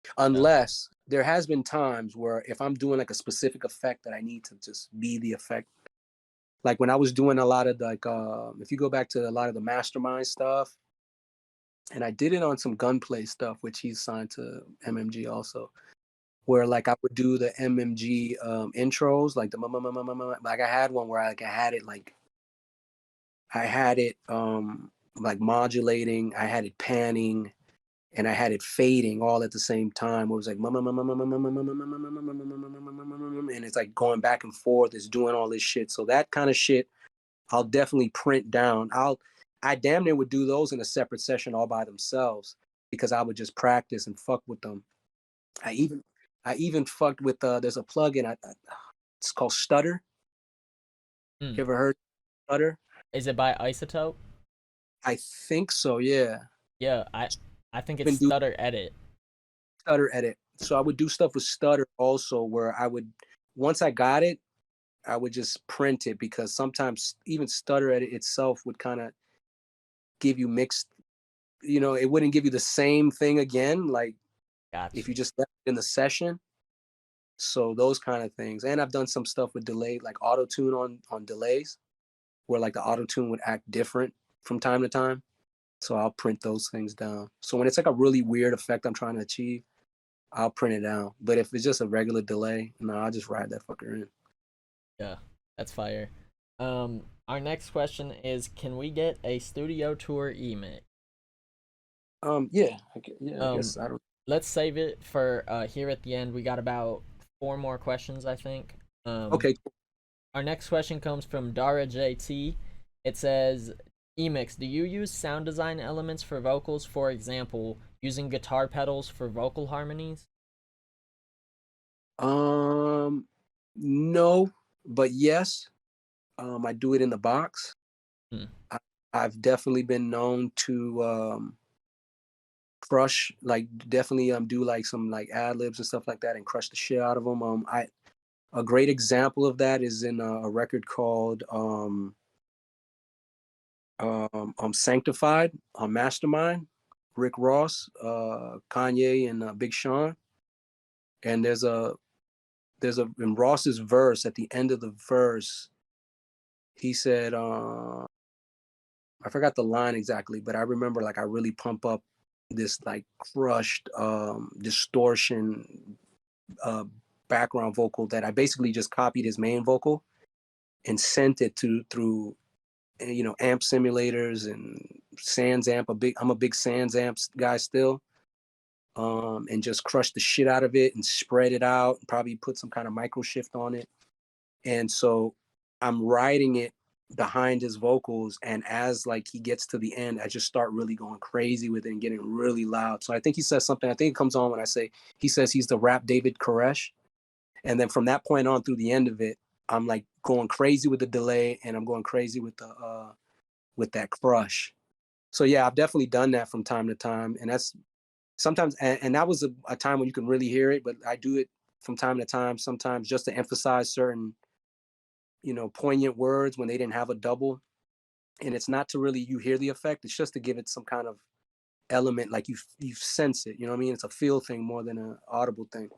Yeah. Unless there has been times where if I'm doing like a specific effect that I need to just be the effect. Like when I was doing a lot of like if you go back to a lot of the mastermind stuff, and I did it on some gunplay stuff, which he's signed to MMG also, where like I would do the MMG intros, like like I had one where I had it like modulating, I had it panning, and I had it fading all at the same time. It was like and it's like going back and forth, it's doing all this shit. So that kind of shit I'll definitely print down. I damn near would do those in a separate session all by themselves because I would just practice and fuck with them. I even I even fucked with there's a plugin it's called Stutter. Hmm. You ever heard Stutter? Is it by Isotope? I think so, yeah. Yeah, I think it's Been do Stutter Edit. Stutter Edit. So I would do stuff with Stutter also where I would once I got it, I would just print it because sometimes even Stutter Edit itself would kind of give you mixed, it wouldn't give you the same thing again, like if Gotcha. you just left it in the session. So those kind of things. And I've done some stuff with delay, like auto tune on delays, where like the auto tune would act different from time to time. So I'll print those things down. So when it's like a really weird effect I'm trying to achieve, I'll print it down. But if it's just a regular delay, no, I'll just ride that fucker in. Yeah, that's fire. Our next question is, can we get a studio tour eMIX? Yeah, I Um, guess I don't. let's save it for here at the end. We got about 4 more questions, I think. Okay, cool. Our next question comes from Dara JT. It says, eMIX, do you use sound design elements for vocals? For example, using guitar pedals for vocal harmonies? No, but yes, I do it in the box. Hmm. I've definitely been known to crush, like definitely do like some like ad libs and stuff like that and crush the shit out of them. A great example of that is in a record called Sanctified on Mastermind, Rick Ross, Kanye, and Big Sean. And there's a in Ross's verse at the end of the verse, he said, I forgot the line exactly, but I remember like I really pump up this like crushed distortion uh, background vocal that I basically just copied his main vocal and sent it through amp simulators and Sans amp. I'm a big Sans amps guy still, and just crushed the shit out of it and spread it out and probably put some kind of micro shift on it. And so I'm writing it behind his vocals, and as like he gets to the end, I just start really going crazy with it and getting really loud. So I think he says something, I think it comes on when I say, he says he's the rap David Koresh. And then from that point on through the end of it, I'm like going crazy with the delay, and I'm going crazy with the with that crush. So yeah, I've definitely done that from time to time, and that's sometimes, and that was a time when you can really hear it. But I do it from time to time, sometimes just to emphasize certain poignant words when they didn't have a double. And it's not to really you hear the effect, it's just to give it some kind of element, like you sense it. You know what I mean? It's a feel thing more than an audible thing.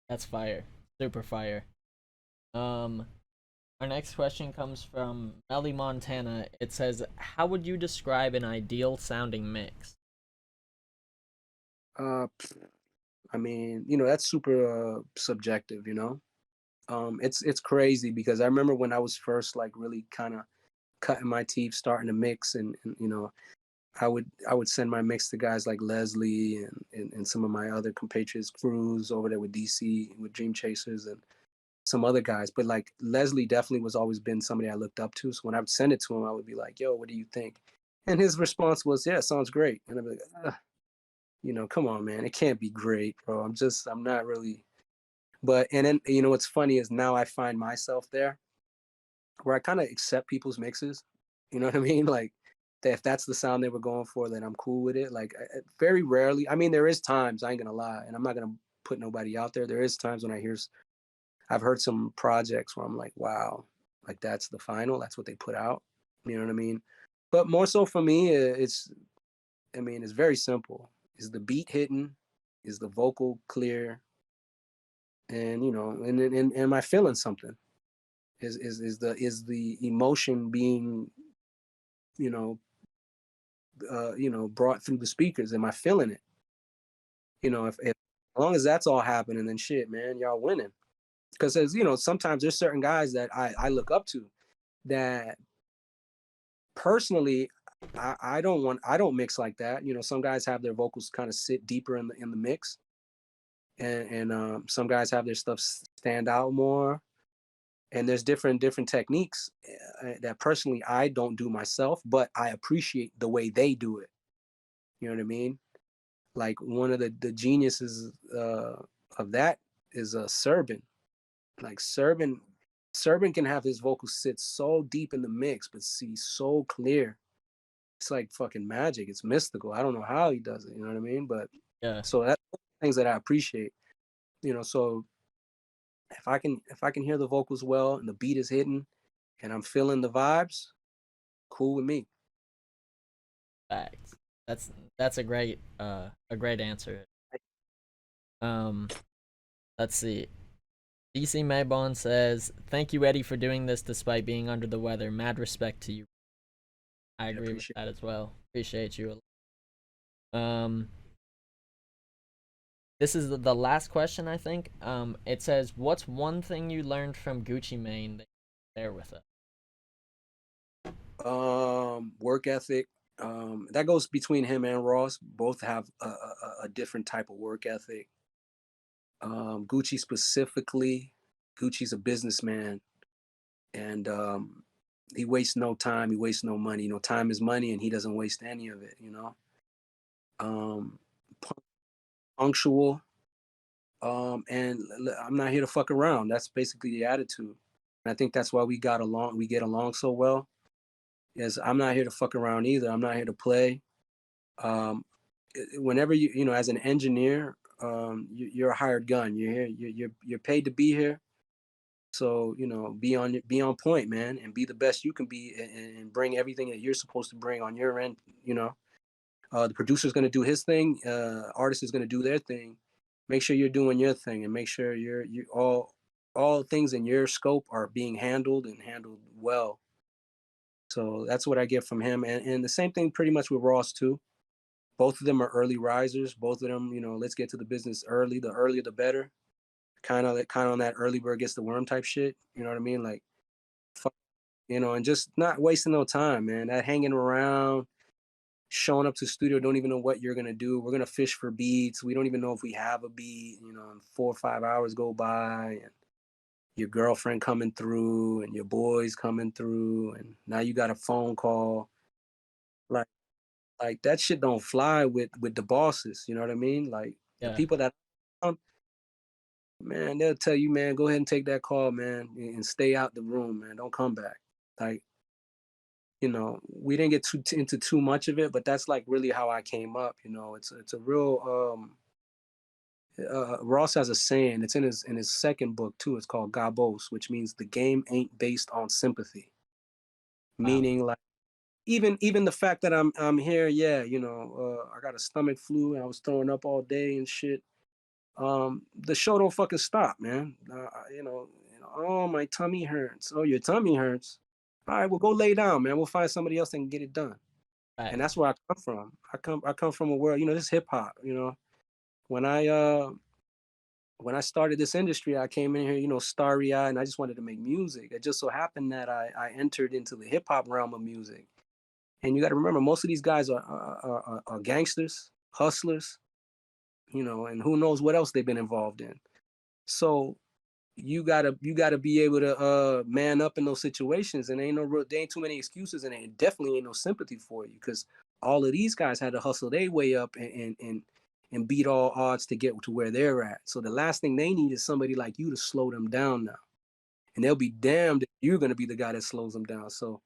That's fire. Super fire. Our next question comes from Melly Montana. It says, "How would you describe an ideal sounding mix?" I mean, that's super subjective, it's crazy because I remember when I was first like really kind of cutting my teeth, starting to mix, and I would send my mix to guys like Leslie and some of my other compatriots, crews over there with DC, with Dream Chasers and some other guys. But like Leslie definitely was always been somebody I looked up to. So when I would send it to him, I would be like, "Yo, what do you think?" And his response was, "Yeah, it sounds great." And I'd be like, come on, man, it can't be great, bro. I'm not really. But and then what's funny is now I find myself there where I kind of accept people's mixes. You know what I mean? Like if that's the sound they were going for, then I'm cool with it. Like very rarely. I mean, there is times, I ain't gonna lie, and I'm not gonna put nobody out there. There is times when I've heard some projects where I'm like, wow, like that's the final. That's what they put out. You know what I mean? But more so for me, it's very simple. Is the beat hitting? Is the vocal clear? And and am I feeling something? Is the emotion being you know brought through the speakers? Am I feeling it? If as long as that's all happening, then shit, man, y'all winning. Because as sometimes there's certain guys that I look up to that personally I don't mix like that. Some guys have their vocals kind of sit deeper in the mix, and some guys have their stuff stand out more. And there's different techniques that personally I don't do myself, but I appreciate the way they do it. You know what I mean? Like one of the geniuses of that is Serban. Like Serban can have his vocals sit so deep in the mix, but see so clear. It's like fucking magic. It's mystical. I don't know how he does it. You know what I mean? But Yeah, so that's things that I appreciate. So if I can hear the vocals well and the beat is hitting and I'm feeling the vibes, cool with me. facts. That's a great answer. Um, let's see. DC Maybon says, "Thank you, Eddie, for doing this despite being under the weather. Mad respect to you." I I agree with appreciate that as well. Appreciate you. Um, this is the last question, I think. It says, "What's one thing you learned from Gucci Mane that you share with us?" Work ethic. That goes between him and Ross. Both have a different type of work ethic. Gucci specifically, Gucci's a businessman, and he wastes no time. He wastes no money. Time is money, and he doesn't waste any of it. Um, Punctual. And I'm not here to fuck around. That's basically the attitude. And I think that's why we got along. We get along so well. Is I'm not here to fuck around either. I'm not here to play. Um, Whenever as an engineer, you're a hired gun. You're here. You're paid to be here. So be on point, man, and be the best you can be, and bring everything that you're supposed to bring on your end. The producer's going to do his thing. Artist is going to do their thing. Make sure you're doing your thing, and make sure you all things in your scope are being handled and handled well. So that's what I get from him, and the same thing pretty much with Ross too. Both of them are early risers. Both of them, let's get to the business early. The earlier, the better. Kind of on that early bird gets the worm type shit. You know what I mean? Like, and just not wasting no time, man. That hanging around, showing up to the studio, don't even know what you're gonna do. We're gonna fish for beats. We don't even know if we have a beat. And 4 or 5 hours go by, and your girlfriend coming through, and your boys coming through, and now you got a phone call. Like, that shit don't fly with the bosses. You know what I mean? Like the Yeah, people that, man, they'll tell you, man, go ahead and take that call, man, and stay out the room, man. Don't come back. Like, we didn't get into too much of it, but that's like really how I came up. It's a real. Ross has a saying. It's in his second book too. It's called Gabos, which means the game ain't based on sympathy. wow. Meaning, like, even the fact that I'm here, yeah, I got a stomach flu and I was throwing up all day and shit. The show don't fucking stop, man. Oh, my tummy hurts. Oh, your tummy hurts. All right, well, go lay down, man. We'll find somebody else that can get it done. Right. And that's where I come from. I come from a world, this hip hop. When I started this industry, I came in here, starry eyed, and I just wanted to make music. It just so happened that I entered into the hip hop realm of music. And you got to remember, most of these guys are gangsters, hustlers, and who knows what else they've been involved in. So you gotta be able to man up in those situations, and there ain't too many excuses, and it definitely ain't no sympathy for you, because all of these guys had to hustle their way up and beat all odds to get to where they're at. So the last thing they need is somebody like you to slow them down now, and they'll be damned if you're gonna be the guy that slows them down. So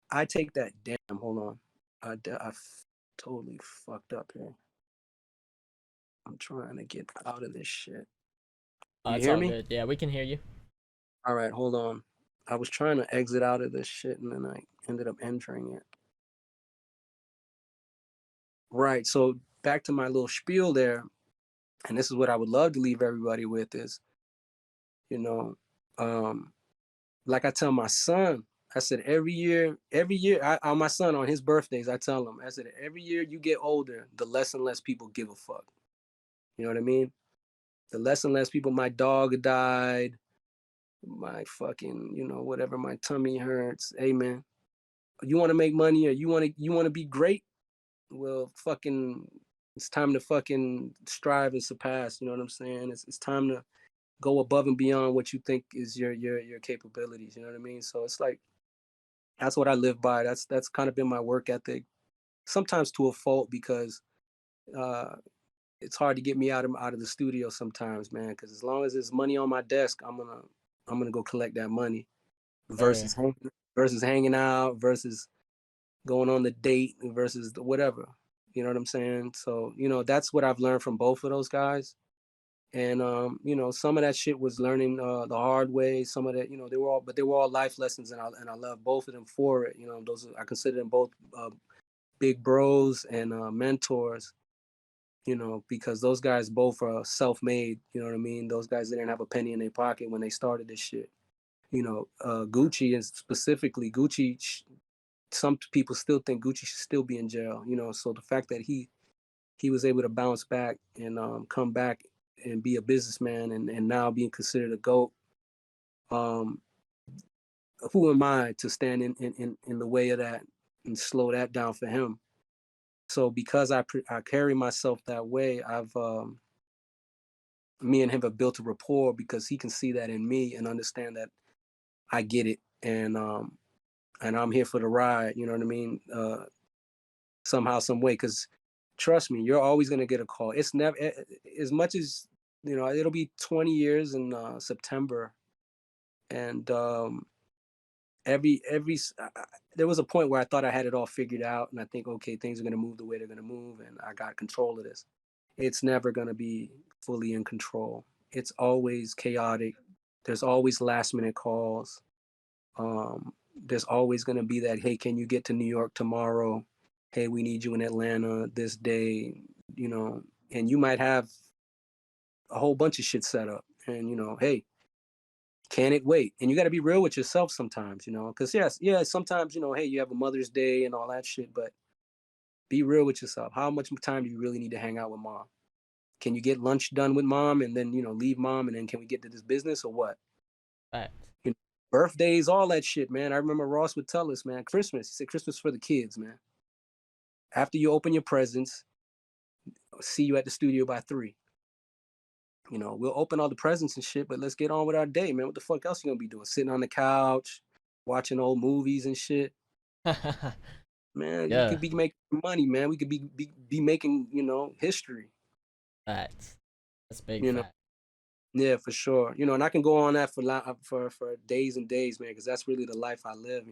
I take that. Damn, hold on, totally fucked up here. I'm trying to get out of this shit. You It's hear all me? good. Yeah, we can hear you. All right, hold on. I was trying to exit out of this shit, and then I ended up entering it. Right. So back to my little spiel there, and this is what I would love to leave everybody with is, you know, um, like I tell my son, I said every year, my son on his birthdays, I tell him, I said every year you get older, the less and less people give a fuck. You know what I mean? The less and less people. My dog died. My fucking, whatever. My tummy hurts. Hey man, you want to make money or you want to be great? Well, fucking, it's time to fucking strive and surpass. You know what I'm saying? It's time to go above and beyond what you think is your capabilities. You know what I mean? So it's like that's what I live by. That's kind of been my work ethic. Sometimes to a fault, because uh, it's hard to get me out of the studio sometimes, man. Because as long as there's money on my desk, I'm gonna go collect that money. Sure. Versus hanging out, versus going on the date, versus whatever. You know what I'm saying? So that's what I've learned from both of those guys. And some of that shit was learning the hard way. Some of that, they were all life lessons, and I love both of them for it. I consider them both big bros and mentors. Because those guys both are self-made. You know what I mean? Those guys didn't have a penny in their pocket when they started this shit. Gucci, and specifically Gucci, some people still think Gucci should still be in jail. So the fact that he was able to bounce back and come back and be a businessman, and now being considered a GOAT, who am I to stand in the way of that and slow that down for him? So because I carry myself that way, me and him have built a rapport, because he can see that in me and understand that I get it, and I'm here for the ride. You know what I mean? Somehow, some way, because trust me, you're always gonna get a call. It's never as much as it'll be 20 years in September, and there was a point where I thought I had it all figured out, and I think, okay, things are gonna move the way they're gonna move, and I got control of this. It's never gonna be fully in control. It's always chaotic. There's always last minute calls. There's always gonna be that, hey, can you get to New York tomorrow? Hey, we need you in Atlanta this day. And you might have a whole bunch of shit set up, and hey, can it wait? And you got to be real with yourself sometimes, because sometimes, hey, you have a Mother's Day and all that shit, but be real with yourself. How much time do you really need to hang out with mom? Can you get lunch done with mom and then leave mom, and then can we get to this business, or what? Right. Birthdays, all that shit, man. I remember Ross would tell us, man, Christmas. He said Christmas for the kids, man. After you open your presents, I'll see you at the studio by 3. We'll open all the presents and shit, but let's get on with our day, man. What the fuck else you gonna be doing? Sitting on the couch, watching old movies and shit. Man, you Yeah. could be making money, man. We could be making, history. Facts. That's big You know, fact. yeah, for sure. And I can go on that for days and days, man, because that's really the life I live.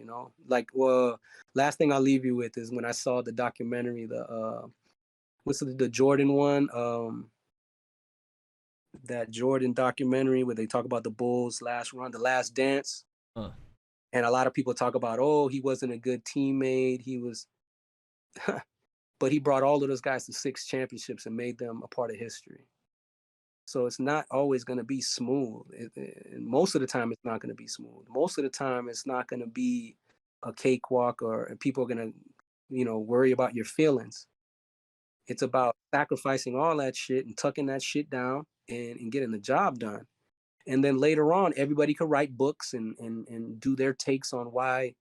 Like, well, last thing I'll leave you with is when I saw the documentary, what's the Jordan one? That Jordan documentary where they talk about the Bulls' last run, the Last Dance. Huh. And a lot of people talk about, oh, he wasn't a good teammate. He was, but he brought all of those guys to 6 championships and made them a part of history. So it's not always going to be smooth. Most of the time, it's not going to be smooth. Most of the time, it's not going to be a cakewalk, or people are going to, worry about your feelings. It's about sacrificing all that shit and tucking that shit down and getting the job done. And then later on, everybody could write books and do their takes on why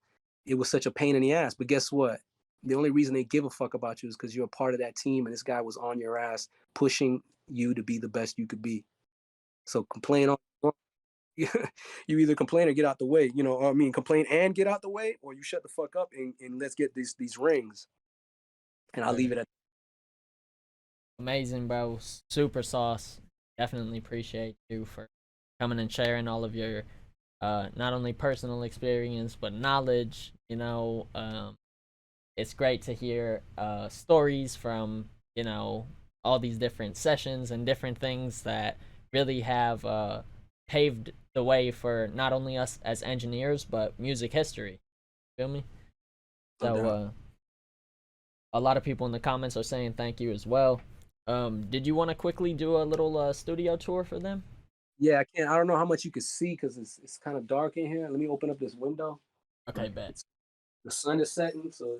it was such a pain in the ass. But guess what? The only reason they give a fuck about you is because you're a part of that team and this guy was on your ass pushing you to be the best you could be. So complain on you either complain or get out the way, complain and get out the way, or you shut the fuck up and let's get these rings. And I'll leave it at amazing, bro. Super sauce. Definitely appreciate you for coming and sharing all of your not only personal experience but knowledge. It's great to hear stories from all these different sessions and different things that really have paved the way for not only us as engineers but music history. Feel me? So a lot of people in the comments are saying thank you as well. Did you want to quickly do a little studio tour for them? Yeah, I can't. I don't know how much you can see because it's kind of dark in here. Let me open up this window. Okay, bet. The sun is setting, so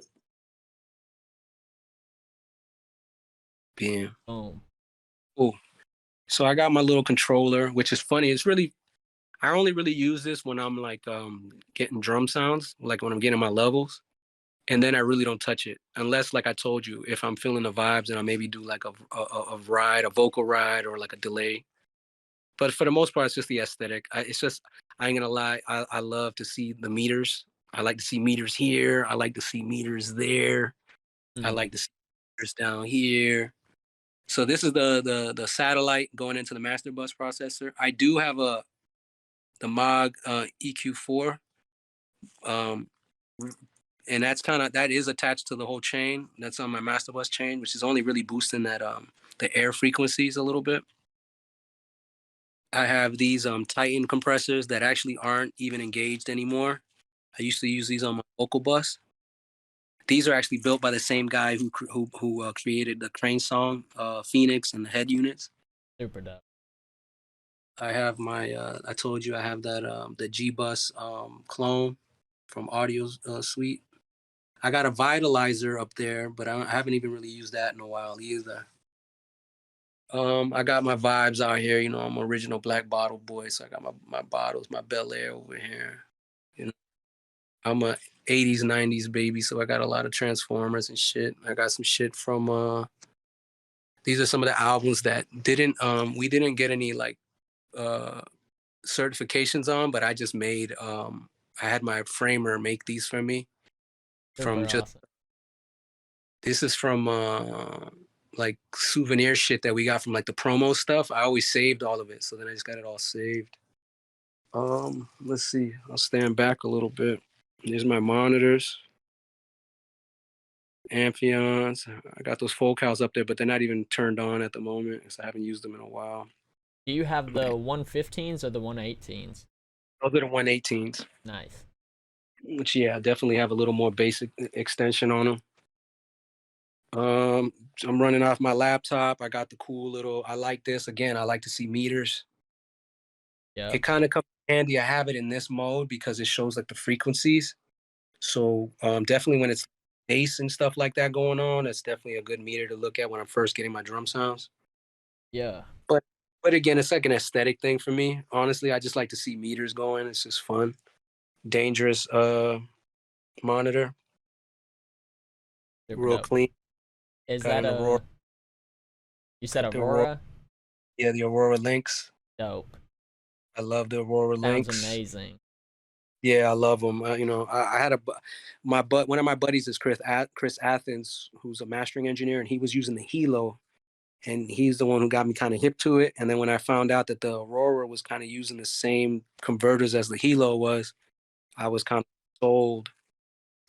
yeah. Boom. Cool. So I got my little controller, which is funny. It's really, I only really use this when I'm like getting drum sounds, like when I'm getting my levels. And then I really don't touch it unless, like I told you, if I'm feeling the vibes and I maybe do like a ride, a vocal ride, or like a delay. But for the most part, it's just the aesthetic. I ain't gonna lie. I love to see the meters. I like to see meters here. I like to see meters there. I like to see meters down here. So this is the satellite going into the master bus processor. I do have the Moog EQ4. And that is attached to the whole chain. That's on my master bus chain, which is only really boosting that the air frequencies a little bit. I have these Titan compressors that actually aren't even engaged anymore. I used to use these on my vocal bus. These are actually built by the same guy who created the Crane song, Phoenix, and the head units. Super dope. I have my I told you I have that the G Bus clone from Audio Suite. I got a Vitalizer up there, but I haven't even really used that in a while either. I got my vibes out here. I'm an original black bottle boy, so I got my bottles, my Bel Air over here. I'm a 80s, 90s baby, so I got a lot of Transformers and shit. I got some shit from these are some of the albums that we didn't get any like certifications on, but I just made I had my framer make these for me. Awesome. This is from like souvenir shit that we got from like the promo stuff. I always saved all of it, so then I just got it all saved. Let's see. I'll stand back a little bit. There's my monitors, Amphions. I got those Focals up there, but they're not even turned on at the moment because I haven't used them in a while. Do you have the 115s or the 118s? Those are the 118s. Nice. Which, yeah, definitely have a little more basic extension on them. I'm running off my laptop. I got the cool little, I like this. Again, I like to see meters. Yeah. It kind of comes in handy. I have it in this mode because it shows like the frequencies. So definitely when it's bass and stuff like that going on, it's definitely a good meter to look at when I'm first getting my drum sounds. Yeah. But again, it's like an aesthetic thing for me. Honestly, I just like to see meters going. It's just fun. Dangerous monitor. Super Real dope. clean. Is Got that an Aurora. You said Got the Aurora? Yeah, the Aurora Lynx. Dope. I love the Aurora Lynx. Sounds amazing. Yeah, I love them. I had one of my buddies is Chris Athens, who's a mastering engineer, and he was using the Hilo, and he's the one who got me kind of hip to it. And then when I found out that the Aurora was kind of using the same converters as the Hilo was, I was kind of sold.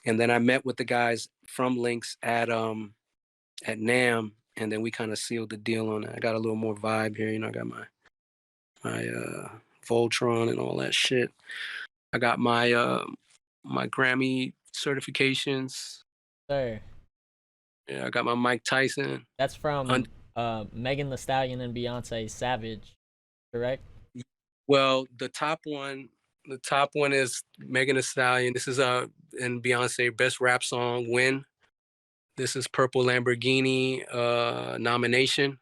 And then I met with the guys from Lynx at NAMM, and then we kind of sealed the deal on it. I got a little more vibe here. I got my Voltron and all that shit. I got my my Grammy certifications. Sir, Yeah, I got my Mike Tyson. that's from Megan the Stallion and Beyonce Savage, correct? Well, the top one is Megan Thee Stallion. This is and Beyonce best rap song win. This is Purple Lamborghini nomination.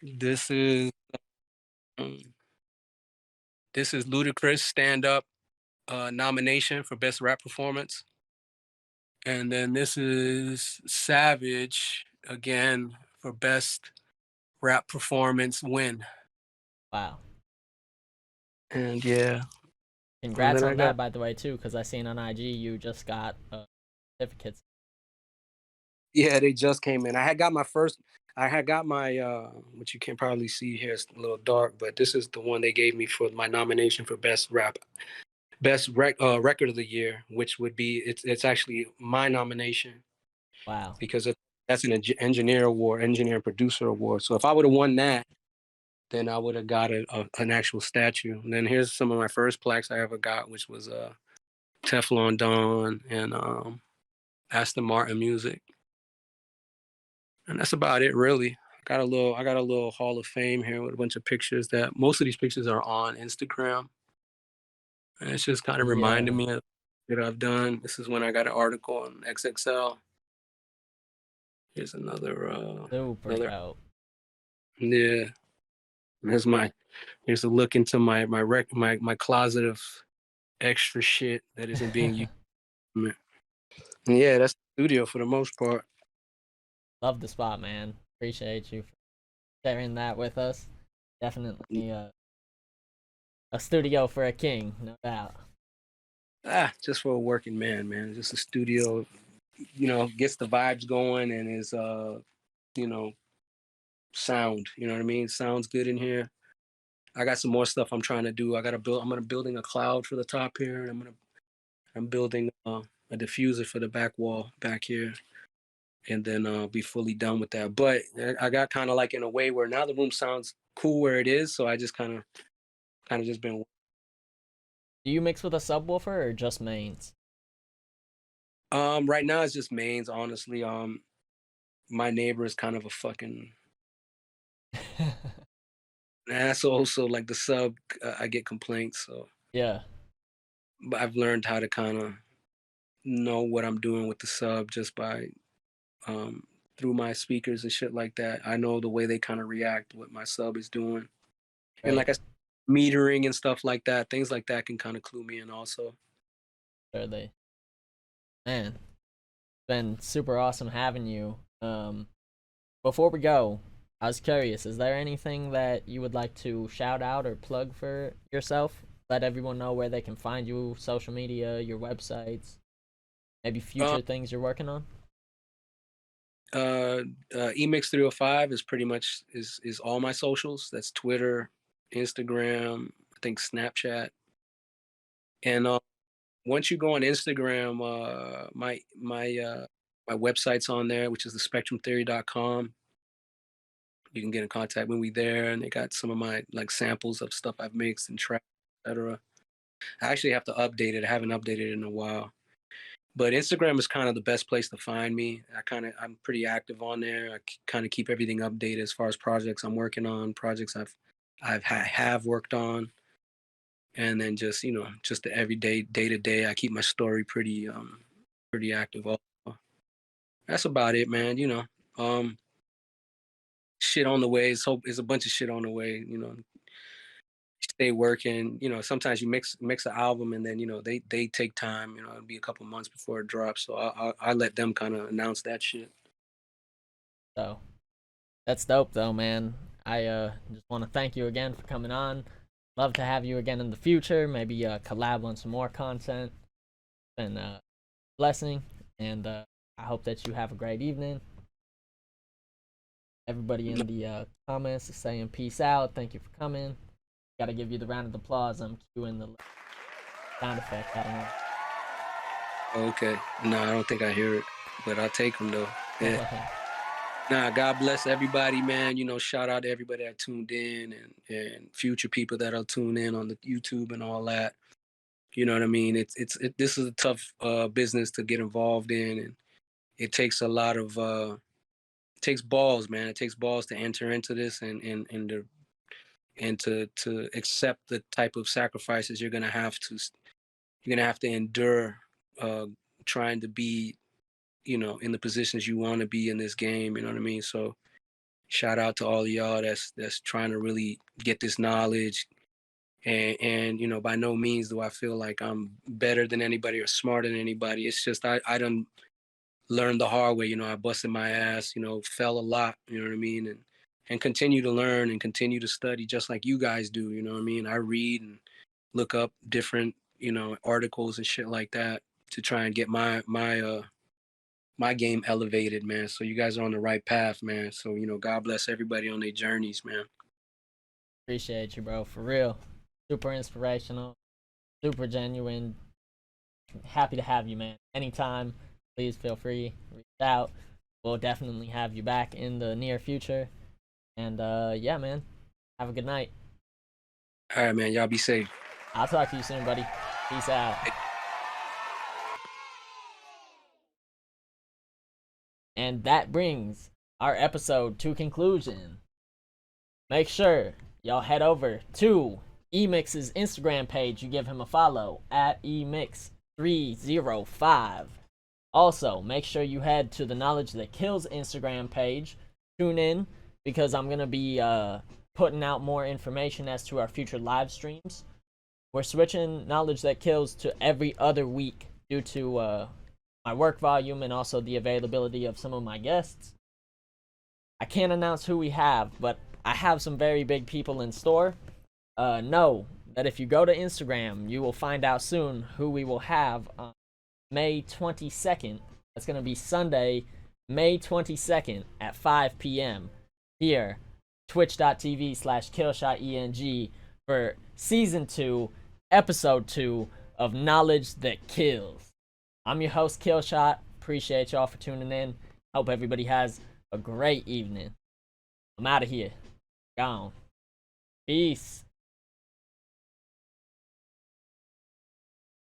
This is um, this is Ludacris stand up nomination for best rap performance. And then this is Savage again for best rap performance win. Wow. And yeah, and Congrats then on I that, got by the way, too, because I seen on IG you just got certificates. yeah, they just came in. I had got my which you can probably see here, it's a little dark, but this is the one they gave me for my nomination for record of the year, which would be it's actually my nomination Wow. because that's an engineer award, engineer and producer award. So if I would have won that, then I would have got an actual statue. And then here's some of my first plaques I ever got, which was Teflon Don and Aston Martin music. And that's about it, really. I got a little Hall of Fame here with a bunch of pictures that most of these pictures are on Instagram. And it's just kind of reminding Yeah. me of what I've done. This is when I got an article on XXL. Here's Super another dope. yeah. Here's a look into my closet of extra shit that isn't being used. And yeah, that's the studio for the most part. Love the spot, man. Appreciate you for sharing that with us. Definitely a studio for a king, no doubt. Just for a working man. Just a studio, gets the vibes going and is you know, sound. You know what I mean? Sounds good in here. I got some more stuff I'm trying to do. I'm building a cloud for the top here, and I'm building a diffuser for the back wall back here, and then be fully done with that. But I got kind of like in a way where now the room sounds cool where it is, so I just kind of just been. Do you mix with a subwoofer or just mains? Right now it's just mains, honestly. My neighbor is kind of a fucking asshole, so like the sub, I get complaints. So, Yeah. but I've learned how to kind of know what I'm doing with the sub just by through my speakers and shit like that. I know the way they kind of react, what my sub is doing, and Right. like I said, metering and stuff like that. Things like that can kind of clue me in also. Surely. Man, it's been super awesome having you. Before we go, I was curious, is there anything that you would like to shout out or plug for yourself? Let everyone know where they can find you, social media, your websites, maybe future things you're working on? eMIX305 is pretty much is all my socials. That's Twitter, Instagram, I think Snapchat. And once you go on Instagram, my website's on there, which is thespectrumtheory.com. You can get in contact with me there, and they got some of my like samples of stuff I've mixed and tracked, etc. I actually have to update it. I haven't updated it in a while. But Instagram is kind of the best place to find me. I'm pretty active on there. I kind of keep everything updated as far as projects I'm working on, projects have worked on, and then just just the everyday day to day. I keep my story pretty active. Also. That's about it, man. Shit on the way. It's a bunch of shit on the way. Stay working. Sometimes you mix an album and then they take time. It'll be a couple months before it drops. So I let them kind of announce that shit. So that's dope though, man. I just want to thank you again for coming on. Love to have you again in the future. Maybe collab on some more content. And blessing. And I hope that you have a great evening. Everybody in the comments is saying peace out. Thank you for coming. Gotta give you the round of applause. I'm cueing the sound effect. I don't know. Okay. No, I don't think I hear it, but I'll take them though. Yeah. Nah, God bless everybody, man. Shout out to everybody that tuned in and future people that'll tune in on the YouTube and all that. You know what I mean? This is a tough business to get involved in, and it takes a lot of it takes balls, man. It takes balls to enter into this and to accept the type of sacrifices you're gonna have to endure uh, trying to be, in the positions you want to be in this game. You know what I mean? So shout out to all of y'all that's trying to really get this knowledge. And by no means do I feel like I'm better than anybody or smarter than anybody. It's just I done learned the hard way. I busted my ass, fell a lot, you know what I mean? And continue to learn and continue to study just like you guys do, you know what I mean? I read and look up different, articles and shit like that to try and get my game elevated, man. So you guys are on the right path, man. So, God bless everybody on their journeys, man. Appreciate you, bro. For real. Super inspirational. Super genuine. Happy to have you, man. Anytime, please feel free. Reach out. We'll definitely have you back in the near future. And yeah, man. Have a good night. All right, man. Y'all be safe. I'll talk to you soon, buddy. Peace out. And that brings our episode to conclusion. Make sure y'all head over to eMIX's Instagram page. You give him a follow at eMIX305. Also, make sure you head to the Knowledge That Kills Instagram page. Tune in because I'm going to be putting out more information as to our future live streams. We're switching Knowledge That Kills to every other week due to my work volume and also the availability of some of my guests. I can't announce who we have, but I have some very big people in store. Know that if you go to Instagram, you will find out soon who we will have on May 22nd. That's going to be Sunday, May 22nd at 5 p.m. here, twitch.tv/KillshotENG for Season 2, Episode 2 of Knowledge That Kills. I'm your host, Killshot. Appreciate y'all for tuning in. Hope everybody has a great evening. I'm out of here. Gone. Peace.